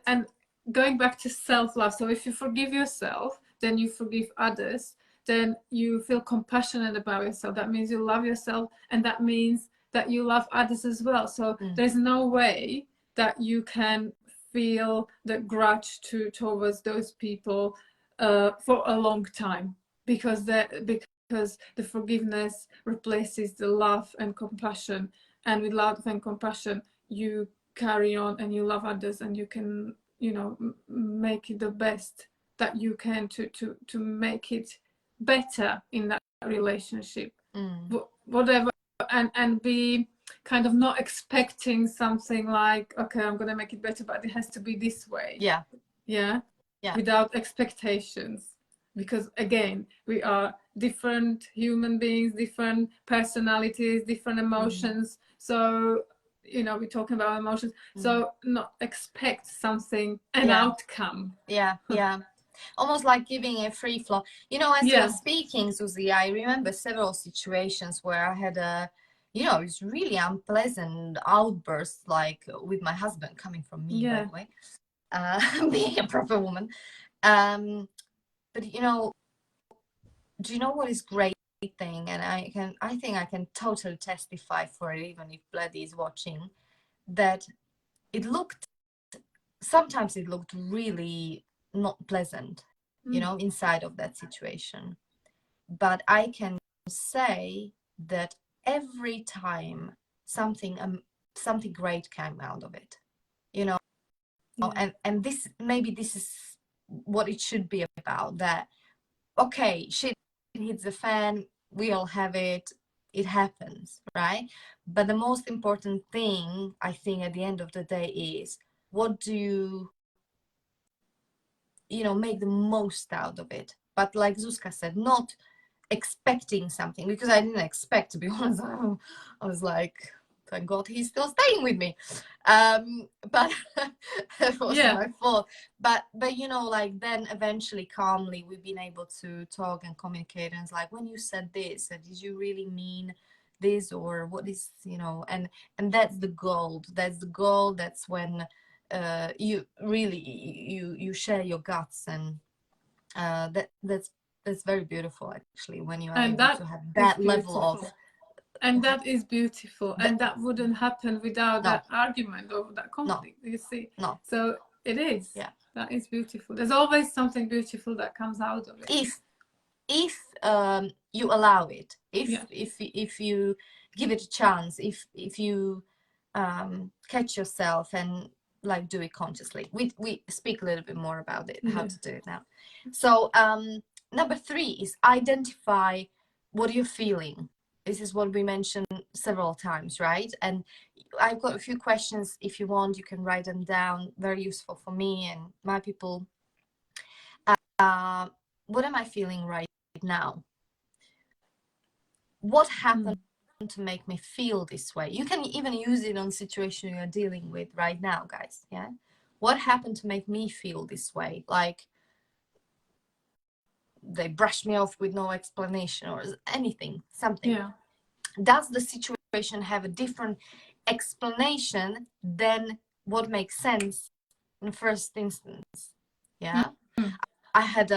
going back to self-love. So if you forgive yourself, then you forgive others, then you feel compassionate about yourself. That means you love yourself, and that means that you love others as well. So there's no way that you can feel the grudge towards those people for a long time, because the forgiveness replaces the love and compassion, and with love and compassion you carry on and you love others, and you can, you know, make it the best that you can to make it better in that relationship, whatever. And be kind of not expecting something like, okay, I'm gonna make it better, but it has to be this way. Yeah, without expectations, because again, we are different human beings, different personalities, different emotions. So, you know, we're talking about emotions, so not expect something, an outcome. Almost like giving a free flow. You know, as you were speaking, Susie, I remember several situations where I had a, you know, it's really unpleasant outbursts, like with my husband, coming from me, by the way, being a proper woman. But you know, do you know what is great thing? And I think I can totally testify for it, even if Bloody is watching, that sometimes it looked really not pleasant, you know, inside of that situation. But I can say that every time something great came out of it, you know. And this, maybe this is what it should be about, that okay, shit hits the fan, we all have it, it happens, right? But the most important thing, I think, at the end of the day is, what do you know, make the most out of it? But like Zuzka said, not expecting something, because I didn't expect, to be honest. I was like, thank God he's still staying with me. But it was my fault. But you know, like, then eventually calmly we've been able to talk and communicate, and it's like, when you said this, did you really mean this, or what is, you know? And that's the goal. That's when you really you share your guts, and that's very beautiful, actually, when you are able to have that level of. And that is beautiful, and that wouldn't happen without that argument or that conflict. You see, so it is. That is beautiful. There's always something beautiful that comes out of it, if you allow it, if you give it a chance, if you catch yourself and like do it consciously. We speak a little bit more about it, how to do it now. So number 3 is identify what you're feeling. This is what we mentioned several times, right? And I've got a few questions. If you want, you can write them down. Very useful for me and my people. What am I feeling right now? What happened to make me feel this way? You can even use it on situation you're dealing with right now, guys. Yeah, what happened to make me feel this way? Like, they brushed me off with no explanation, or anything, something. Does the situation have a different explanation than what makes sense in first instance? I had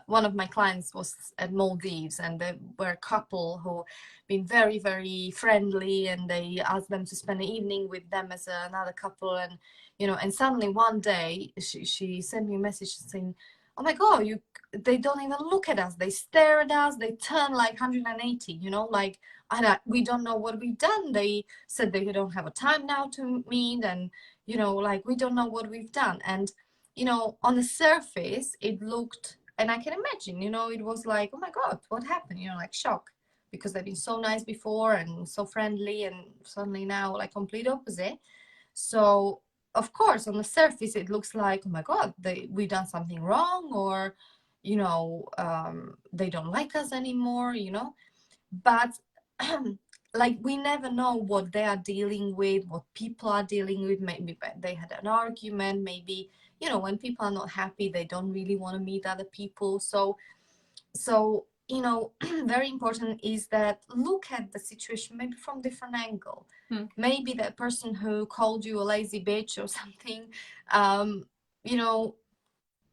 one of my clients was at Maldives, and they were a couple who been very, very friendly, and they asked them to spend the evening with them as another couple. And you know, and suddenly one day she sent me a message saying, oh my God, they don't even look at us, they stare at us, they turn like 180, you know, like, and we don't know what we've done. They said they don't have a time now to meet, and like we don't know what we've done. And on the surface it looked, and I can imagine, it was like, oh my God, what happened? Like shock, because they've been so nice before and so friendly, and suddenly now like complete opposite. So of course on the surface it looks like, oh my God, we've done something wrong, or they don't like us anymore, but like we never know what they are dealing with, what people are dealing with. Maybe they had an argument, maybe when people are not happy, they don't really want to meet other people. So very important is that look at the situation maybe from different angle. Maybe that person who called you a lazy bitch or something,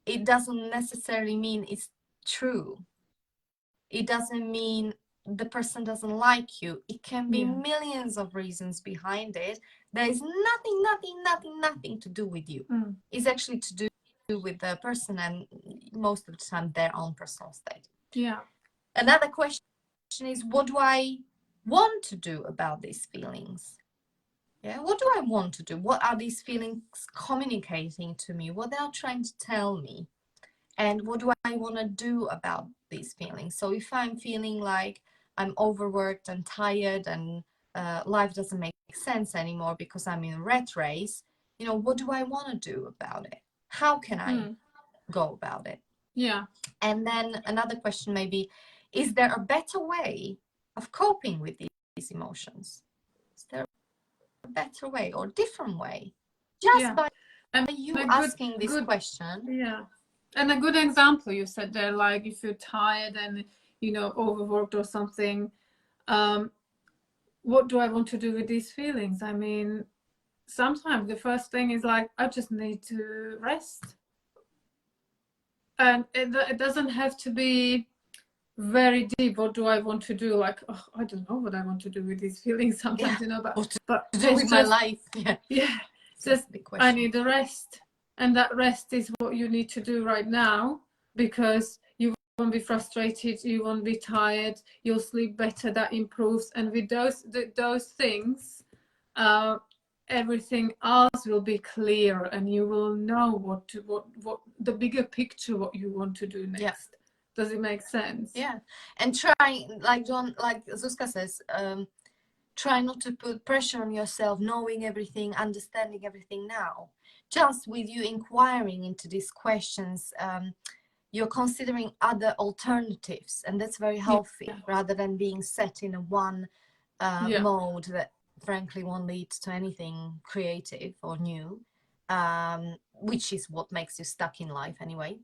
it doesn't necessarily mean it's true. It doesn't mean the person doesn't like you. It can be millions of reasons behind it. There is nothing to do with you. It's actually to do with the person, and most of the time their own personal state. Yeah. Another question is, what do I want to do about these feelings? Yeah, what do I want to do? What are these feelings communicating to me? What they are trying to tell me? And what do I want to do about these feelings? So if I'm feeling like I'm overworked and tired, and life doesn't make sense anymore because I'm in a rat race, what do I want to do about it? How can I go about it? Yeah. And then another question maybe, is there a better way of coping with these emotions? Is there a better way or different way? Just by you asking this question. Yeah. And a good example you said there, like if you're tired and overworked or something, what do I want to do with these feelings? I mean, sometimes the first thing is like, I just need to rest. And it doesn't have to be very deep. What do I want to do? Like, oh, I don't know what I want to do with these feelings sometimes, but to do with my life. Yeah. Just I need a rest. And that rest is what you need to do right now, because you won't be frustrated, you won't be tired, you'll sleep better, that improves. And with those things, everything else will be clear, and you will know what the bigger picture, what you want to do next. Yeah. Does it make sense? Yeah. And try, like Zuzka says, try not to put pressure on yourself, knowing everything, understanding everything now. Just with you inquiring into these questions, you're considering other alternatives, and that's very healthy, rather than being set in a one mode that frankly won't lead to anything creative or new, which is what makes you stuck in life anyway.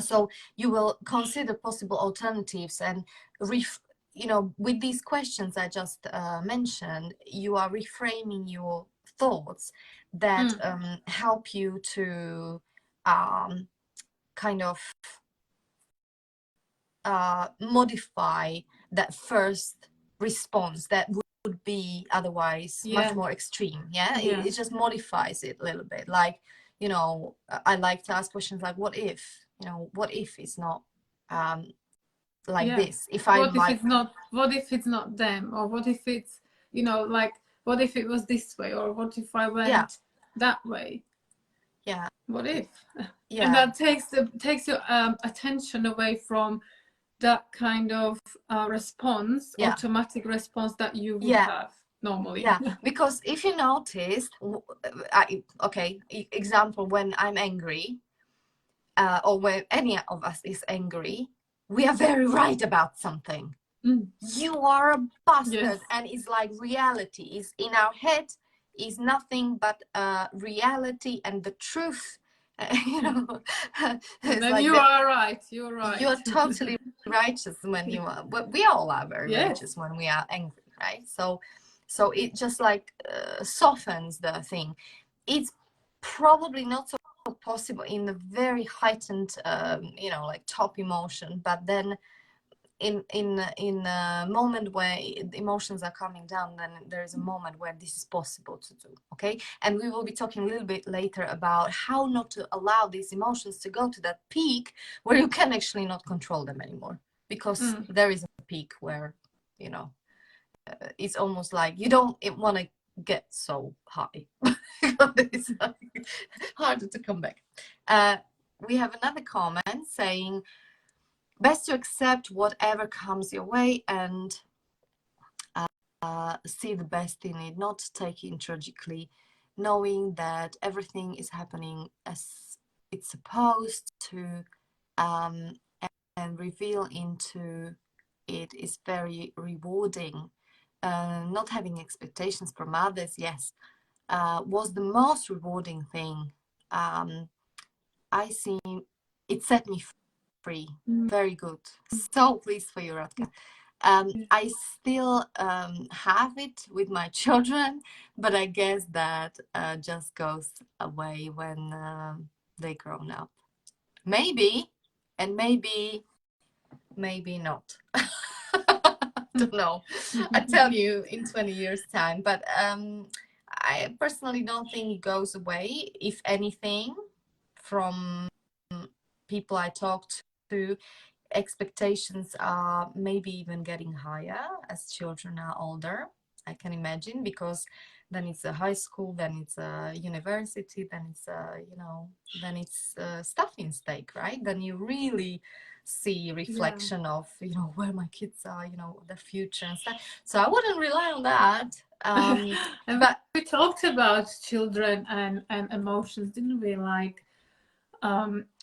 So you will consider possible alternatives, and with these questions I just mentioned, you are reframing your thoughts that help you to kind of modify that first response that would be otherwise much more extreme. It just modifies it a little bit. Like, I like to ask questions like, what if it's not this? What if it's not them? Or what if it's, like, what if it was this way? Or what if I went that way? Yeah. What if? Yeah. And that takes your attention away from that kind of response, automatic response that you would have normally. Yeah, because if you noticed, example, when I'm angry, or when any of us is angry, we are very right about something. You are a bastard. And it's like reality is in our head, is nothing but reality and the truth. And like you are right. You're right. You're totally righteous when you are. We all are very righteous when we are angry, right? So it just like softens the thing. It's probably not so possible in a very heightened, like top emotion, but then in a moment where the emotions are coming down, then there is a moment where this is possible to do. Okay, and we will be talking a little bit later about how not to allow these emotions to go to that peak where you can actually not control them anymore, because there is a peak where it's almost like you don't want to get so high. It's like harder to come back. We have another comment saying, best to accept whatever comes your way and see the best in it, not take it tragically, knowing that everything is happening as it's supposed to, um, and reveal into it is very rewarding. Not having expectations from others, yes, was the most rewarding thing. I see it set me free. Very good. So pleased for you, Radka. I still have it with my children, but I guess that just goes away when they grown up. Maybe, and maybe not. Don't know. I tell you in 20 years time, but I personally don't think it goes away. If anything, from people I talk to, expectations are maybe even getting higher as children are older, I can imagine, because then it's a high school, then it's a university, then it's then it's stuff in stake, right? Then you really see reflection of where my kids are, the future and stuff. So I wouldn't rely on that. And But we talked about children and emotions, didn't we? Like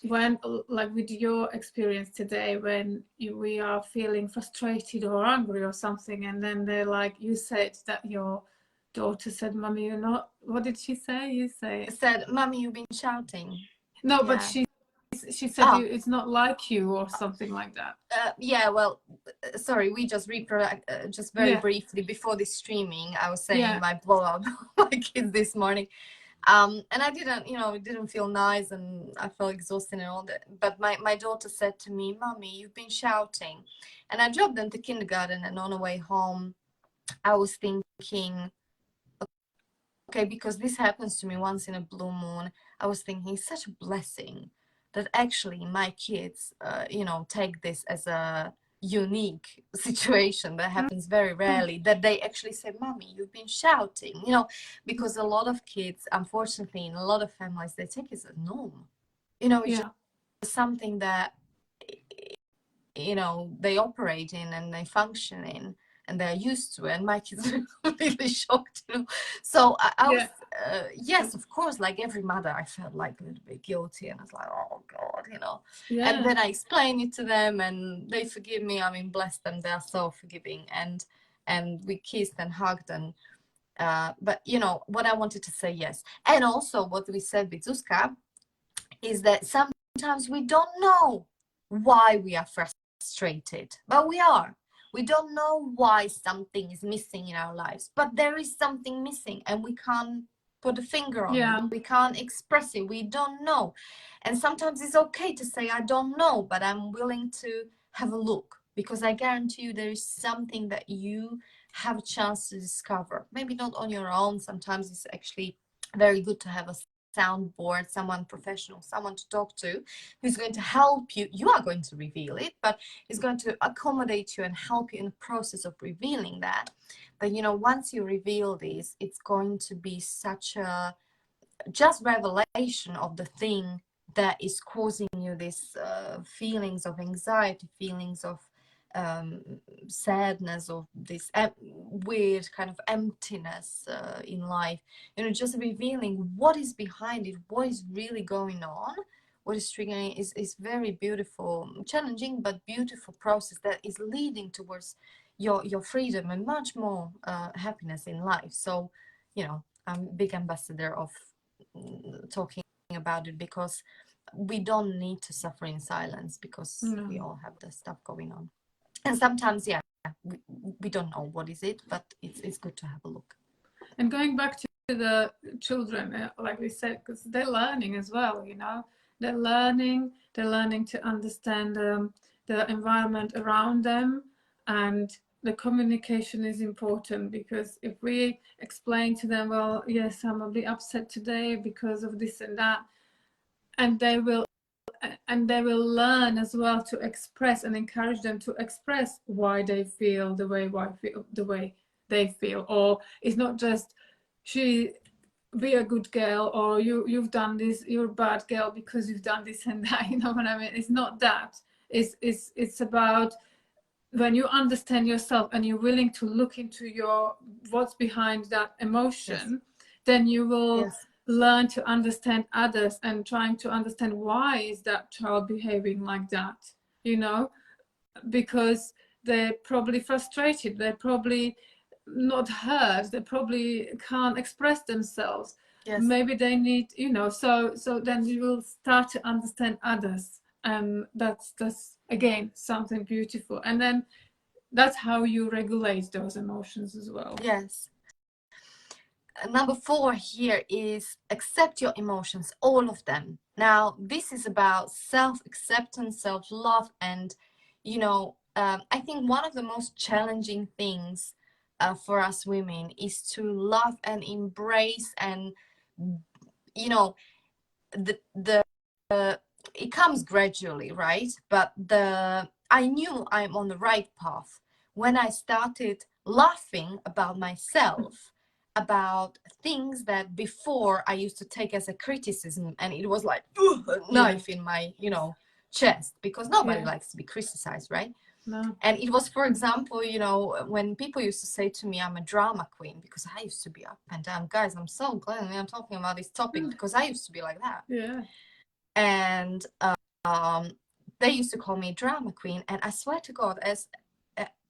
when, like with your experience today, when we are feeling frustrated or angry or something, and then they're like, you said that your daughter said, "Mommy, you're not." What did she say? You say said, "Mommy, you've been shouting." no, but Yeah. she said Oh, it's not like you or something like that. yeah, well, sorry, we just just very Yeah, briefly before this streaming, I was saying yeah, my blowout my kids this morning. And I didn't, it didn't feel nice and I felt exhausted and all that. But my daughter said to me, "Mommy, you've been shouting." And I dropped them to kindergarten, and on the way home, I was thinking, okay, because this happens to me once in a blue moon, I was thinking it's such a blessing that actually my kids, take this as a unique situation that happens very rarely, that they actually say, "Mommy, you've been shouting," because a lot of kids, unfortunately, in a lot of families, they take it as a norm. It's yeah, just something that they operate in and they function in and they're used to it. And my kids are really shocked, so I was yeah, yes, of course, like every mother, I felt like a little bit guilty, and I was like, "Oh God," and yeah, then I explained it to them and they forgive me. I mean, bless them, they're so forgiving, and we kissed and hugged. And but what I wanted to say, yes, and also what we said with Zuzka is that sometimes we don't know why we are frustrated, but we don't know why something is missing in our lives, but there is something missing and we can't put a finger on it, yeah, we can't express it, we don't know. And sometimes it's okay to say, "I don't know, but I'm willing to have a look," because I guarantee you there is something that you have a chance to discover, maybe not on your own. Sometimes it's actually very good to have a soundboard, someone professional, someone to talk to, who's going to help you. You are going to reveal it, but is going to accommodate you and help you in the process of revealing that. But once you reveal this, it's going to be such a just revelation of the thing that is causing you this feelings of anxiety, feelings of um, sadness, of this weird kind of emptiness in life. Just revealing what is behind it, what is really going on, what is triggering is very beautiful, challenging but beautiful process that is leading towards your freedom and much more happiness in life. So I'm a big ambassador of talking about it, because we don't need to suffer in silence, because we no. all have the stuff going on. And sometimes, yeah, we don't know what is it, but it's good to have a look. And going back to the children, like we said, because they're learning as well, they're learning to understand the environment around them, and the communication is important, because if we explain to them, well, yes, I'm a bit upset today because of this and that, and they will learn as well to express, and encourage them to express why they feel the way they feel, or it's not just she be a good girl, or you've done this, you're a bad girl because you've done this and that. You know what I mean? It's not that. It's about when you understand yourself and you're willing to look into your what's behind that emotion, then you will learn to understand others and trying to understand why is that child behaving like that, you know, because they're probably frustrated, they're probably not heard, they probably can't express themselves. Maybe they need, you know, so then you will start to understand others, and that's again something beautiful. And then that's how you regulate those emotions as well. Number 4 here is accept your emotions, all of them. Now, this is about self-acceptance, self-love, and, you know, I think one of the most challenging things for us women is to love and embrace, and, you know, it comes gradually, right? But I knew I'm on the right path when I started laughing about myself, about things that before I used to take as a criticism, and it was like a knife in my, you know, chest, because nobody likes to be criticized, right? No. And it was, for example, you know, when people used to say to me, I'm a drama queen, because I used to be up and down. Guys, I'm so glad I'm talking about this topic, because I used to be like that. And they used to call me drama queen, and I swear to God, as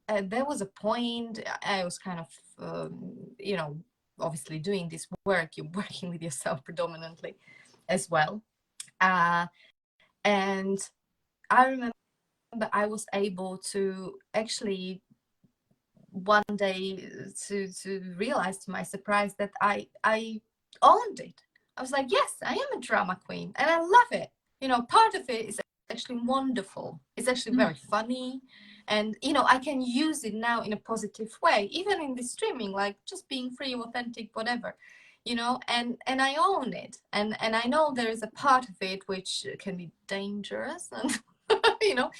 there was a point, I was kind of, you know, obviously doing this work, you're working with yourself predominantly as well. And I remember I was able to actually one day to realize, to my surprise, that I owned it. I was like, yes, I am a drama queen, and I love it. You know, part of it is actually wonderful. It's actually very funny. And, you know, I can use it now in a positive way, even in the streaming, like just being free, authentic, whatever, you know, and I own it. And I know there is a part of it which can be dangerous, and, you know,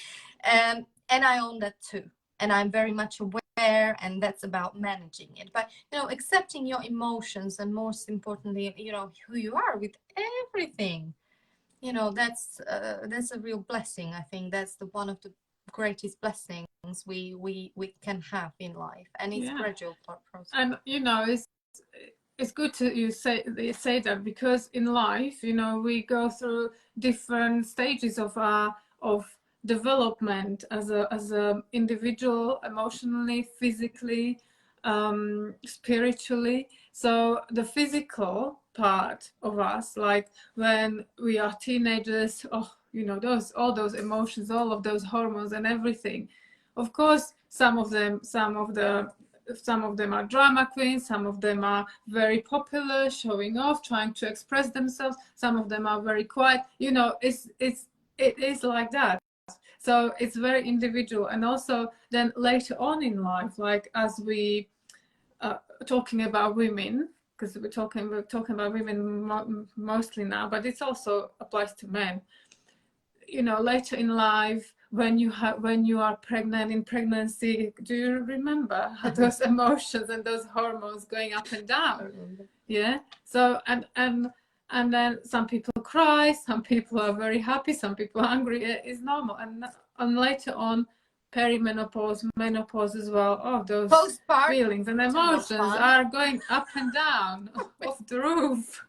and I own that too. And I'm very much aware, and that's about managing it. But, you know, accepting your emotions, and most importantly, you know, who you are with everything. You know, that's a real blessing. I think that's one of the greatest blessings we can have in life, and it's gradual process. And you know, it's good to you say that, because in life, you know, we go through different stages of development as a individual, emotionally, physically, spiritually. So the physical part of us, like when we are teenagers, you know, all those emotions, all of those hormones and everything. Of course, some of them are drama queens, some of them are very popular, showing off, trying to express themselves. Some of them are very quiet. You know, it is like that. So it's very individual. And also then later on in life, like as we talking about women, because we're talking about women mostly now, but it also applies to men. You know, later in life, when you are pregnant, in pregnancy, do you remember those emotions and those hormones going up and down? Yeah. So and then some people cry, some people are very happy, some people are angry. It's normal. And later on, perimenopause, menopause as well. Oh, those feelings and emotions are going up and down off the roof.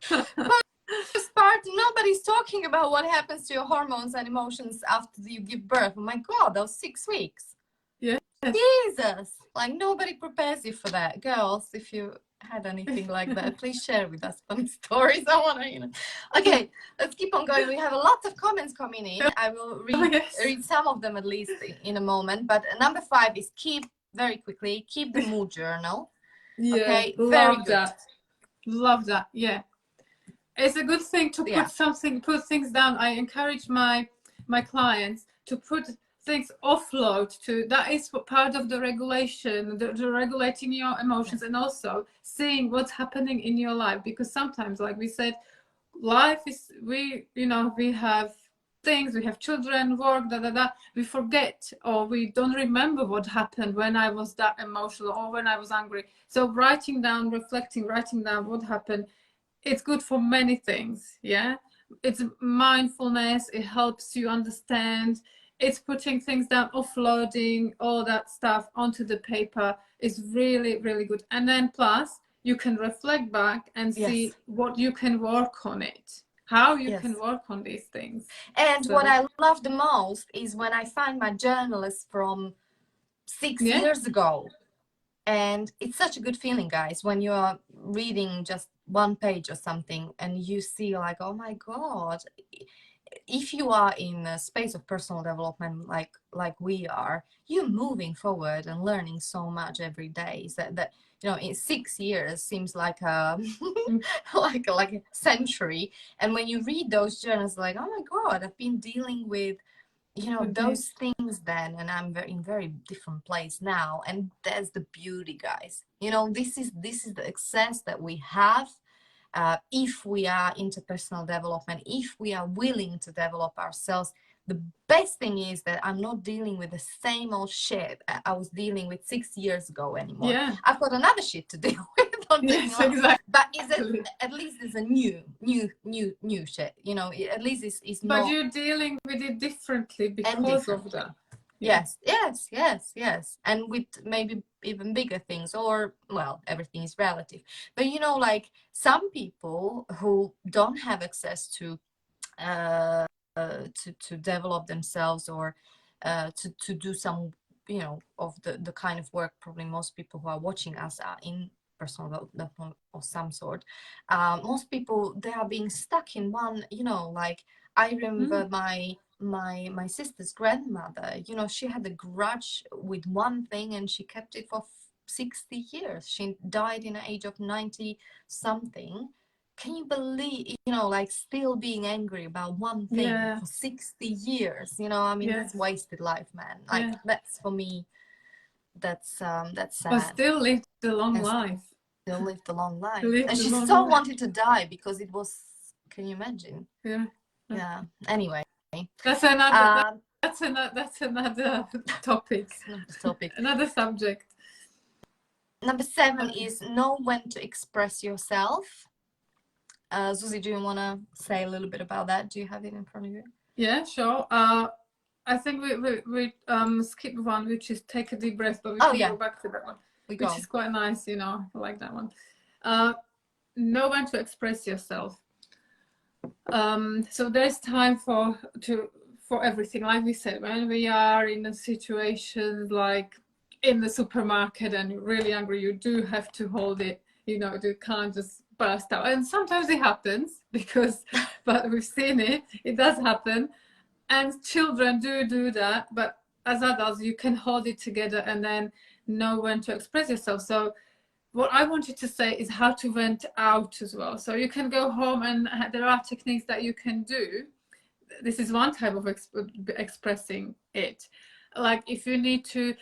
Part, nobody's talking about what happens to your hormones and emotions after you give birth. Oh my God, those 6 weeks. Yeah. Jesus, like nobody prepares you for that. Girls, if you had anything like that, please share with us funny stories. I want to, you know. Okay, let's keep on going. We have a lot of comments coming in. I will read some of them at least in a moment. But number 5 is keep the mood journal. Okay, very good. Love that. Yeah. It's a good thing to put things down. I encourage my clients to put things offload to. That is part of the regulation, the regulating your emotions, and also seeing what's happening in your life. Because sometimes, like we said, life is we have things, we have children, work, we forget, or we don't remember what happened when I was that emotional or when I was angry. So writing down, reflecting, writing down what happened, it's good for many things. Yeah, it's mindfulness, it helps you understand, it's putting things down, offloading all that stuff onto the paper is really, really good. And then plus you can reflect back and see Yes. what you can work on it, how you Yes. can work on these things. And what So I love the most is when I find my journals from 6 years ago. And it's such a good feeling, guys, when you're reading just one page or something and you see like, oh my God, if you are in a space of personal development like we are, you're moving forward and learning so much every day. So that in 6 years seems like a like a century. And when you read those journals, like, oh my God, I've been dealing with those things then, and I'm in very different place now. And that's the beauty, guys. This is the access that we have, if we are into personal development, if we are willing to develop ourselves. The best thing is that I'm not dealing with the same old shit I was dealing with 6 years ago anymore. yeah, I've got another shit to deal with. Don't get me yes, wrong. exactly. But at least there's a new shit. At least it's But not you're dealing with it differently and because of differently. that. Yeah. Yes. And with maybe even bigger things, or, well, everything is relative. But like some people who don't have access to to develop themselves, or to do some of the kind of work probably most people who are watching us are in personal development of some sort. Most people, they are being stuck in one, like I remember my sister's grandmother, she had a grudge with one thing and she kept it for 60 years. She died in the age of 90 something. Can you believe, like still being angry about one thing Yeah. for 60 years? I mean, Yes. that's wasted life, man. Like, Yeah. that's, for me, that's But sad. still lived a long And life. still lived a long life. And Lived a she long so life. wanted to die because it was, can you imagine? Yeah. Yeah. Anyway. That's another. Um, That's another topic. it's another topic. Another subject. Number 7 is know when to express yourself. Susie, do you want to say a little bit about that? Do you have it in front of you? Yeah, sure. I think we skip one, which is take a deep breath, but we can go back to that one, which is quite nice. I like that one. Know when to express yourself. So there's time for everything. Like we said, when we are in a situation like in the supermarket and you're really angry, you do have to hold it. You can't just burst out. And sometimes it happens but we've seen it. It does happen. And children do that. But as adults, you can hold it together and then know when to express yourself. So what I wanted to say is how to vent out as well. So you can go home and there are techniques that you can do. This is one type of expressing it. Like if you need to,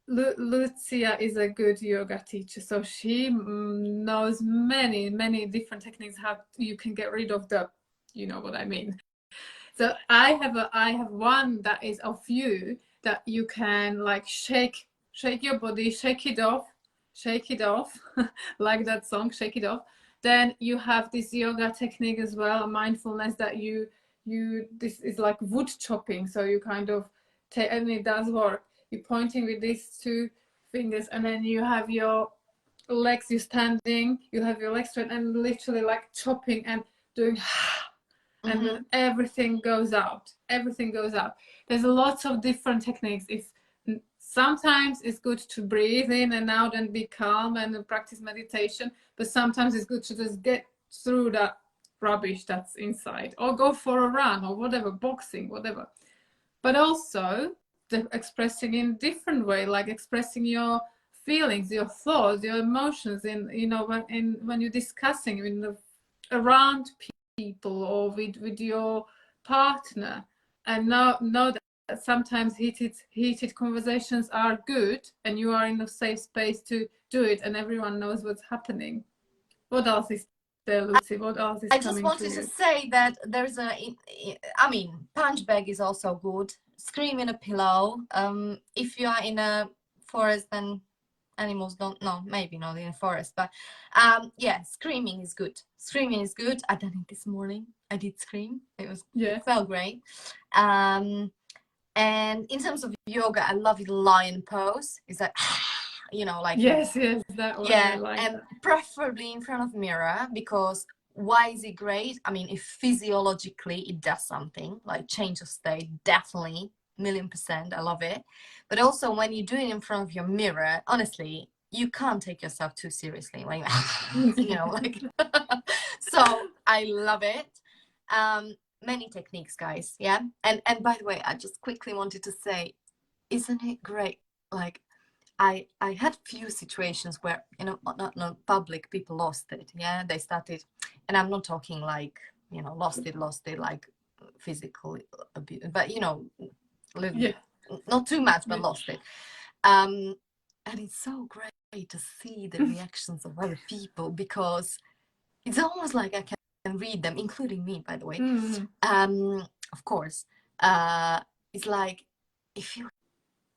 Lucia is a good yoga teacher, so she knows many different techniques how you can get rid of the, you know what I mean. So I have one that is of you that you can like shake your body, shake it off like that song, shake it off. Then you have this yoga technique as well, a mindfulness that you this is like wood chopping. So you kind of take, and it does work. You're pointing with these two fingers, and then you have your legs, you're standing, you have your legs straight, and literally like chopping and doing and then everything goes out. There's lots of different techniques. If sometimes it's good to breathe in and out and be calm and practice meditation, but sometimes it's good to just get through that rubbish that's inside, or go for a run, or whatever, boxing, whatever. But also the expressing in different way, like expressing your feelings, your thoughts, your emotions when you're discussing around people or with your partner. And know that sometimes heated conversations are good, and you are in a safe space to do it, and everyone knows what's happening. What else is there, Lucy? What else is I just coming to wanted to you? say that there's I mean, punch bag is also good. Scream in a pillow. If you are in a forest, then animals don't know. Maybe not in a forest, but yeah, screaming is good. Screaming is good. I done it this morning. I did scream. It felt great. And in terms of yoga, I love the lion pose. It's like, you know, like yes, that one. I yeah, like and that. preferably in front of mirror, because why is it great? I mean, if physiologically it does something like change of state, definitely, 1,000,000%, I love it. But also when you do it in front of your mirror, honestly, you can't take yourself too seriously when you know, like so I love it. Many techniques, guys. Yeah. And by the way, I just quickly wanted to say, isn't it great? Like I had few situations where, you know, not public, people lost it. Yeah, they started, and I'm not talking like, you know, lost it like physical abuse, but you know, a little bit, not too much, but lost it. And it's so great to see the reactions of other people, because it's almost like I can read them, including me, by the way. Of course, it's like, if you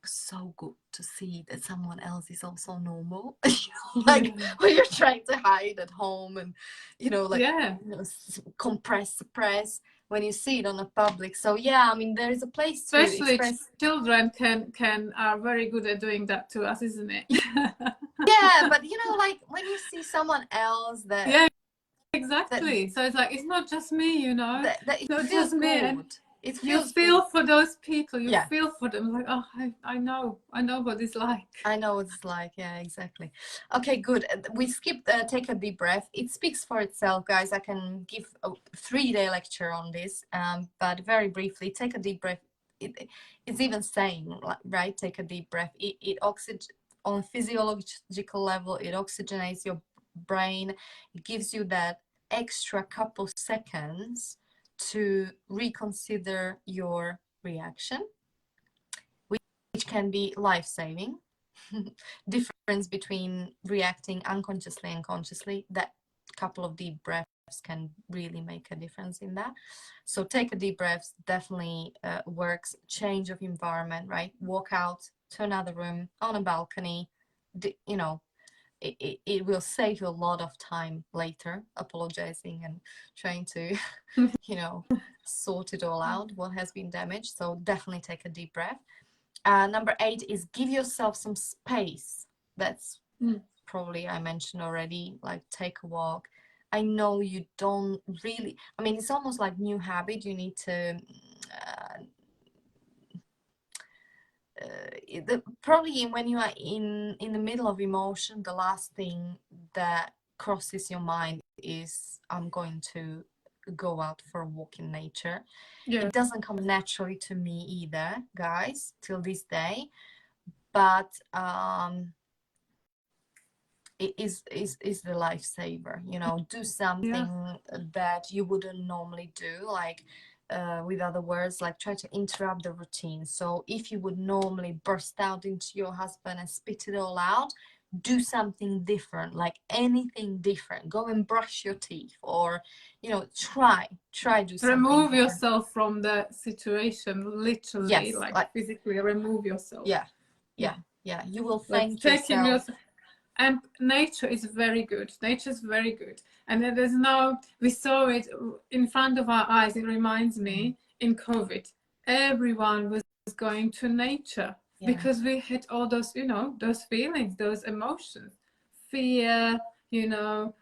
so good to see that someone else is also normal. Like when you're trying to hide at home and, you know, like, you know, compress, suppress, when you see it on a public. So yeah, I mean, there is a place to especially express. children can are very good at doing that to us, isn't it? Yeah, but you know, like when you see someone else that, yeah, exactly. So it's like, it's not just me, you know, that it not feels just me. And good. It you feels feel good. for those people, you Yeah. feel for them, like, oh, I know what it's like. I know what it's like. Yeah, exactly. Okay, good. We skipped take a deep breath. It speaks for itself, guys. I can give a 3-day lecture on this, but very briefly, take a deep breath. It's even saying, right, take a deep breath. It on physiological level, it oxygenates your brain. It gives you that extra couple seconds to reconsider your reaction, which can be life-saving. Difference between reacting unconsciously and consciously, that couple of deep breaths can really make a difference in that. So take a deep breath, definitely works. Change of environment, right? Walk out to another room, on a balcony, you know, it will save you a lot of time later apologizing and trying to you know, sort it all out, what has been damaged. So definitely take a deep breath. Number 8 is give yourself some space. That's probably I mentioned already, like take a walk. I know you don't really, I mean, it's almost like new habit. You need to probably when you are in the middle of emotion, the last thing that crosses your mind is, I'm going to go out for a walk in nature. It doesn't come naturally to me either, guys, till this day. But it is the lifesaver, you know. Do something that you wouldn't normally do, like with other words, like try to interrupt the routine. So if you would normally burst out into your husband and spit it all out, do something different, like anything different. Go and brush your teeth, or, you know, try do something remove different. yourself from the situation, literally. Yes, like physically remove yourself. Yeah, you will thank yourself. And nature is very good. Nature is very good. And there's no, we saw it in front of our eyes. It reminds me, in COVID, everyone was going to nature because we had all those, you know, those feelings, those emotions, fear, you know,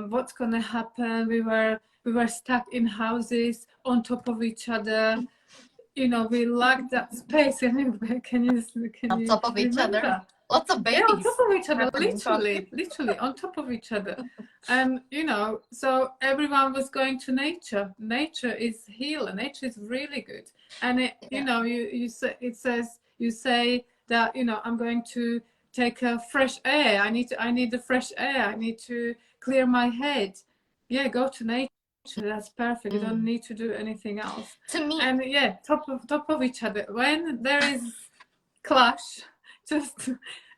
what's going to happen. We were stuck in houses on top of each other. You know, we lacked that space. Can you On top of each remember? other. Lots of babies. Yeah, on top of each other, literally on top of each other. And, you know, so everyone was going to nature. Nature is healer. Nature is really good. And it, you know, you say, it says, you say that, you know, I'm going to take a fresh air. I need the fresh air. I need to clear my head. Yeah, go to nature. That's perfect. You don't need to do anything else. To me, and top of each other. When there is clash, just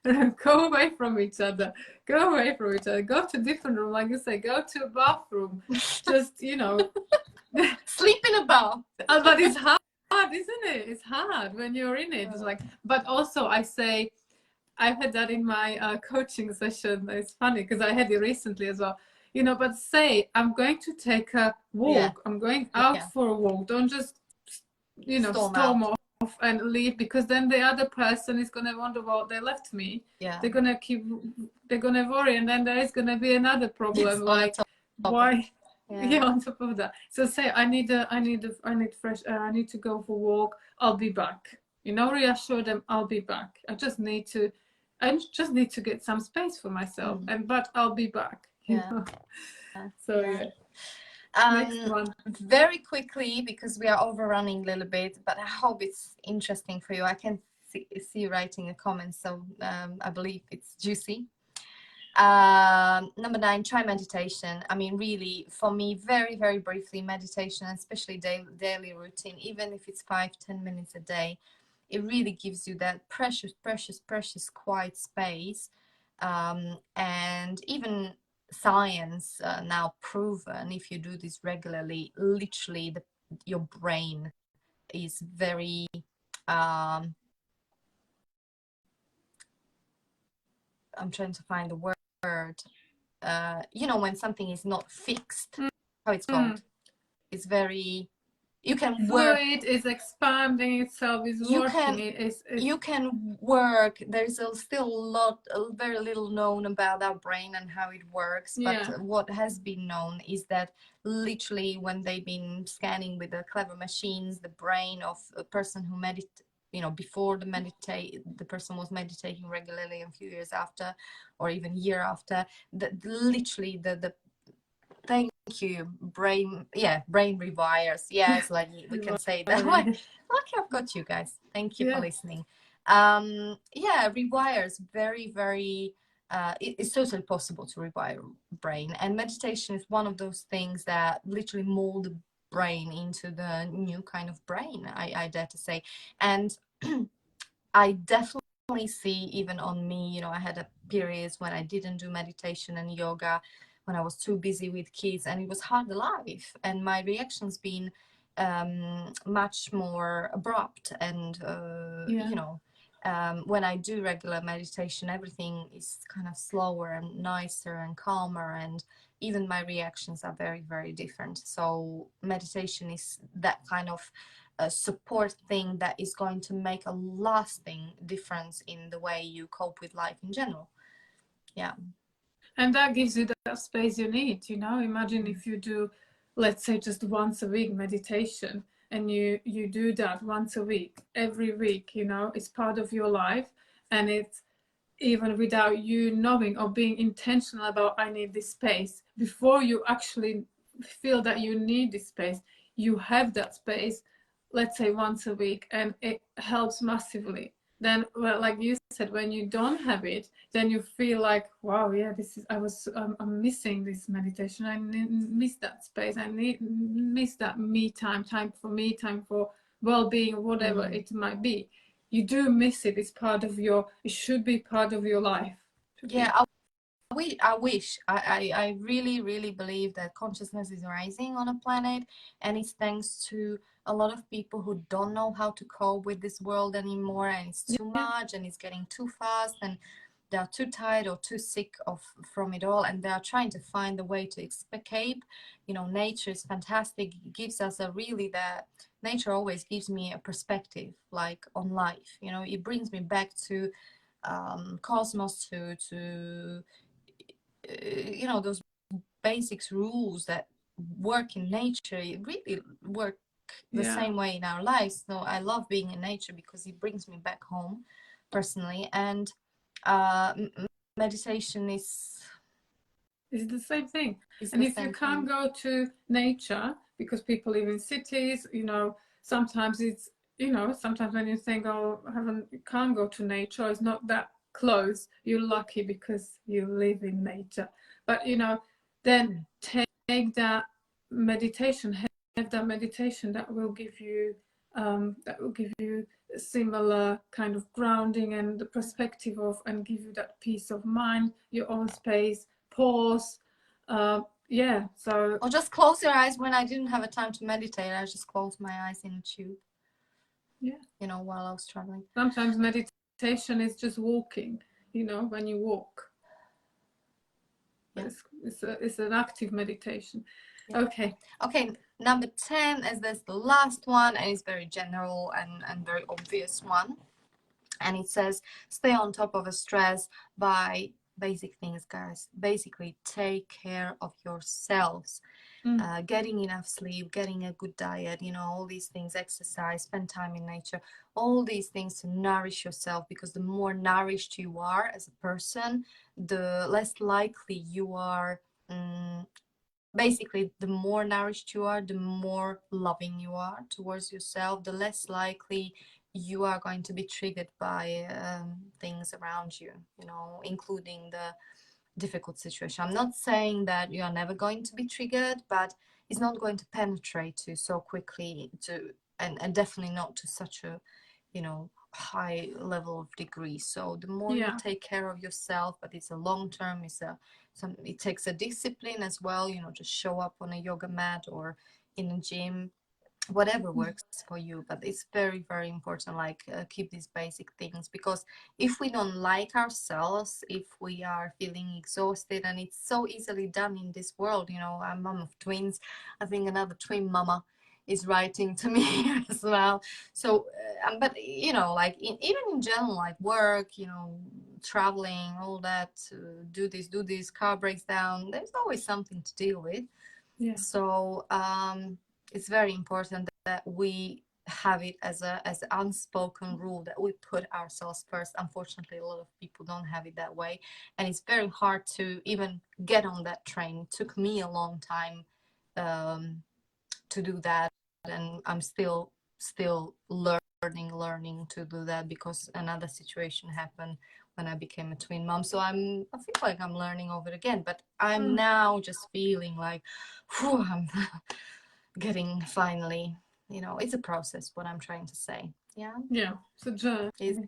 Go away from each other. Go away from each other. Go to different room, like you say. Go to a bathroom. Just, you know. Sleep in a bath. But it's hard, isn't it? It's hard when you're in it. It's like, but also I say, I've had that in my coaching session. It's funny because I had it recently as well. You know, but say I'm going to take a walk. Yeah. I'm going out Yeah. for a walk. Don't just, you know, storm out. off and leave, because then the other person is going to wonder what they left me. Yeah. They're going to worry, and then there is going to be another problem. Yes, like, why? Yeah, on top of that. So say I need fresh air. I need to go for a walk. I'll be back. You know, reassure them I'll be back. I just need to get some space for myself, but I'll be back. You know? So yeah. Next one. Very quickly, because we are overrunning a little bit, but I hope it's interesting for you. I can see you writing a comment, so I believe it's juicy. Number 9, try meditation. I mean, really, for me, very, very briefly, meditation, especially daily routine, even if it's 5-10 minutes a day, it really gives you that precious, precious, precious quiet space. And even science now proven, if you do this regularly, literally your brain is very I'm trying to find the word. You know, when something is not fixed, how it's called, it's very, you can work, fluid, is expanding itself, is working. You can work. There's still very little known about our brain and how it works. But what has been known is that literally when they've been scanning with the clever machines, the brain of a person who before the person was meditating regularly, a few years after, or even year after, literally the thank you, brain rewires. Yes, like we can say that. Like, lucky I've got you guys. Thank you for listening. Rewires very, very it's totally possible to rewire brain, and meditation is one of those things that literally mold the brain into the new kind of brain, I dare to say. And I definitely see, even on me, I had a periods when I didn't do meditation and yoga, when I was too busy with kids, and it was hard life, and my reactions been much more abrupt, and when I do regular meditation, everything is kind of slower and nicer and calmer, and even my reactions are very, very different. So meditation is that kind of a support thing that is going to make a lasting difference in the way you cope with life in general. And that gives you that space you need. Imagine if you do, let's say, just once a week meditation, and you do that once a week, every week, it's part of your life, and it's even without you knowing or being intentional about, I need this space, before you actually feel that you need this space, you have that space, let's say once a week, and it helps massively. Then, well, like you said, when you don't have it, then you feel like, wow, I'm missing this meditation. I miss that space. I miss that me time for me, time for well-being, whatever it might be. You do miss it. It should be part of your life. I wish. I really, really believe that consciousness is rising on a planet, and it's thanks to a lot of people who don't know how to cope with this world anymore, and it's too much, and it's getting too fast, and they're too tired or too sick from it all, and they are trying to find a way to escape. Nature is fantastic. It gives us nature always gives me a perspective, like, on life. It brings me back to cosmos, to those basics rules that work in nature. It really work the same way in our lives. So I love being in nature because it brings me back home personally. And meditation is the same thing. And if you can't go to nature because people live in cities, sometimes it's, sometimes when you think, oh, you can't go to nature, it's not that close, you're lucky because you live in nature. But then take that meditation, have that meditation that will give you similar kind of grounding and the perspective of, and give you that peace of mind, your own space, pause. Yeah, so. Or just close your eyes. When I didn't have a time to meditate, I just closed my eyes in a tube. Yeah. You know, while I was traveling. Sometimes meditation is just walking, you know, when you walk. Yeah. It's an active meditation. Yeah. Okay, number 10 is this the last one, and it's very general and very obvious one. And it says, stay on top of a stress by basic things, guys. Basically, take care of yourselves. Getting enough sleep, getting a good diet, you know, all these things, exercise, spend time in nature, all these things to nourish yourself, because the more nourished you are as a person, the less likely you are, basically, the more nourished you are, the more loving you are towards yourself, the less likely you are going to be triggered by things around you, you know, including the difficult situation. I'm not saying that you are never going to be triggered, but it's not going to penetrate you so quickly and definitely not to such a, you know, high level of degree. So the more you take care of yourself, but it's a long term, it takes a discipline as well, you know, just show up on a yoga mat or in a gym, whatever works for you. But it's very, very important, like keep these basic things, because if we don't like ourselves, if we are feeling exhausted, and it's so easily done in this world, you know, I'm mom of twins. I think another twin mama is writing to me as well. So but you know, like even in general, like work, you know, traveling, all that, do this, car breaks down, there's always something to deal with. So it's very important that we have it as an unspoken rule, that we put ourselves first. Unfortunately, a lot of people don't have it that way, and it's very hard to even get on that train. It took me a long time to do that, and I'm still learning to do that, because another situation happened when I became a twin mom. So I feel like I'm learning over it again, but I'm now just feeling like, whew, I'm getting finally, you know, it's a process, what I'm trying to say. Yeah, it's a journey. It's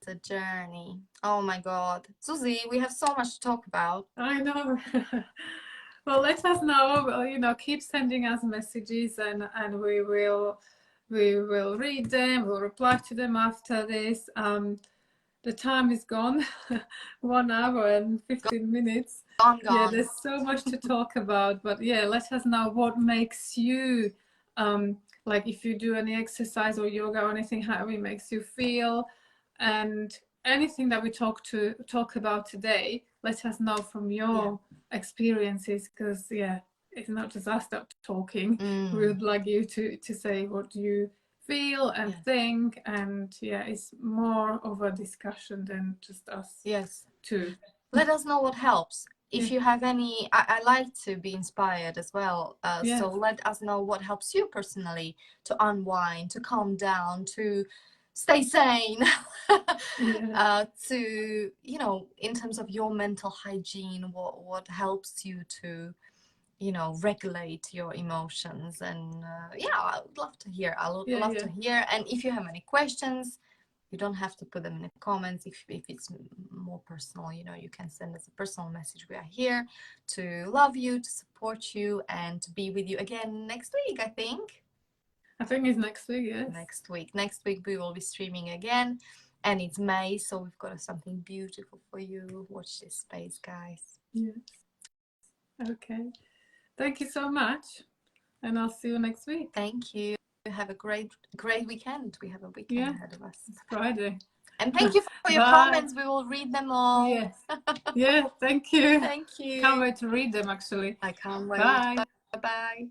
a journey. Oh my God, Susie, we have so much to talk about. I know. Well, let us know, you know, keep sending us messages, and we will read them, we'll reply to them after this. The time is gone. 1 hour and 15 minutes. Gone. Yeah, there's so much to talk about, but yeah, let us know what makes you, like if you do any exercise or yoga or anything, how it makes you feel, and anything that we talk about today, let us know from your experiences, because it's not just us that talking. We would like you to say what you feel and think, and it's more of a discussion than just us. Too. Let us know what helps. If you have any, I like to be inspired as well. So let us know what helps you personally to unwind, to calm down, to stay sane, to, you know, in terms of your mental hygiene, what helps you to, you know, regulate your emotions. And I would love to hear. I would love to hear. And if you have any questions, you don't have to put them in the comments. If it's more personal, you know, you can send us a personal message. We are here to love you, to support you, and to be with you again next week, I think. I think it's next week, yes. Next week we will be streaming again, and it's May, so we've got something beautiful for you. Watch this space, guys. Yes. Okay. Thank you so much, and I'll see you next week. Thank you. Have a great weekend. We have a weekend ahead of us. It's Friday. And thank you for your comments. We will read them all. Yes. Yeah, thank you. Thank you. Can't wait to read them, actually. I can't wait. Bye. Bye-bye.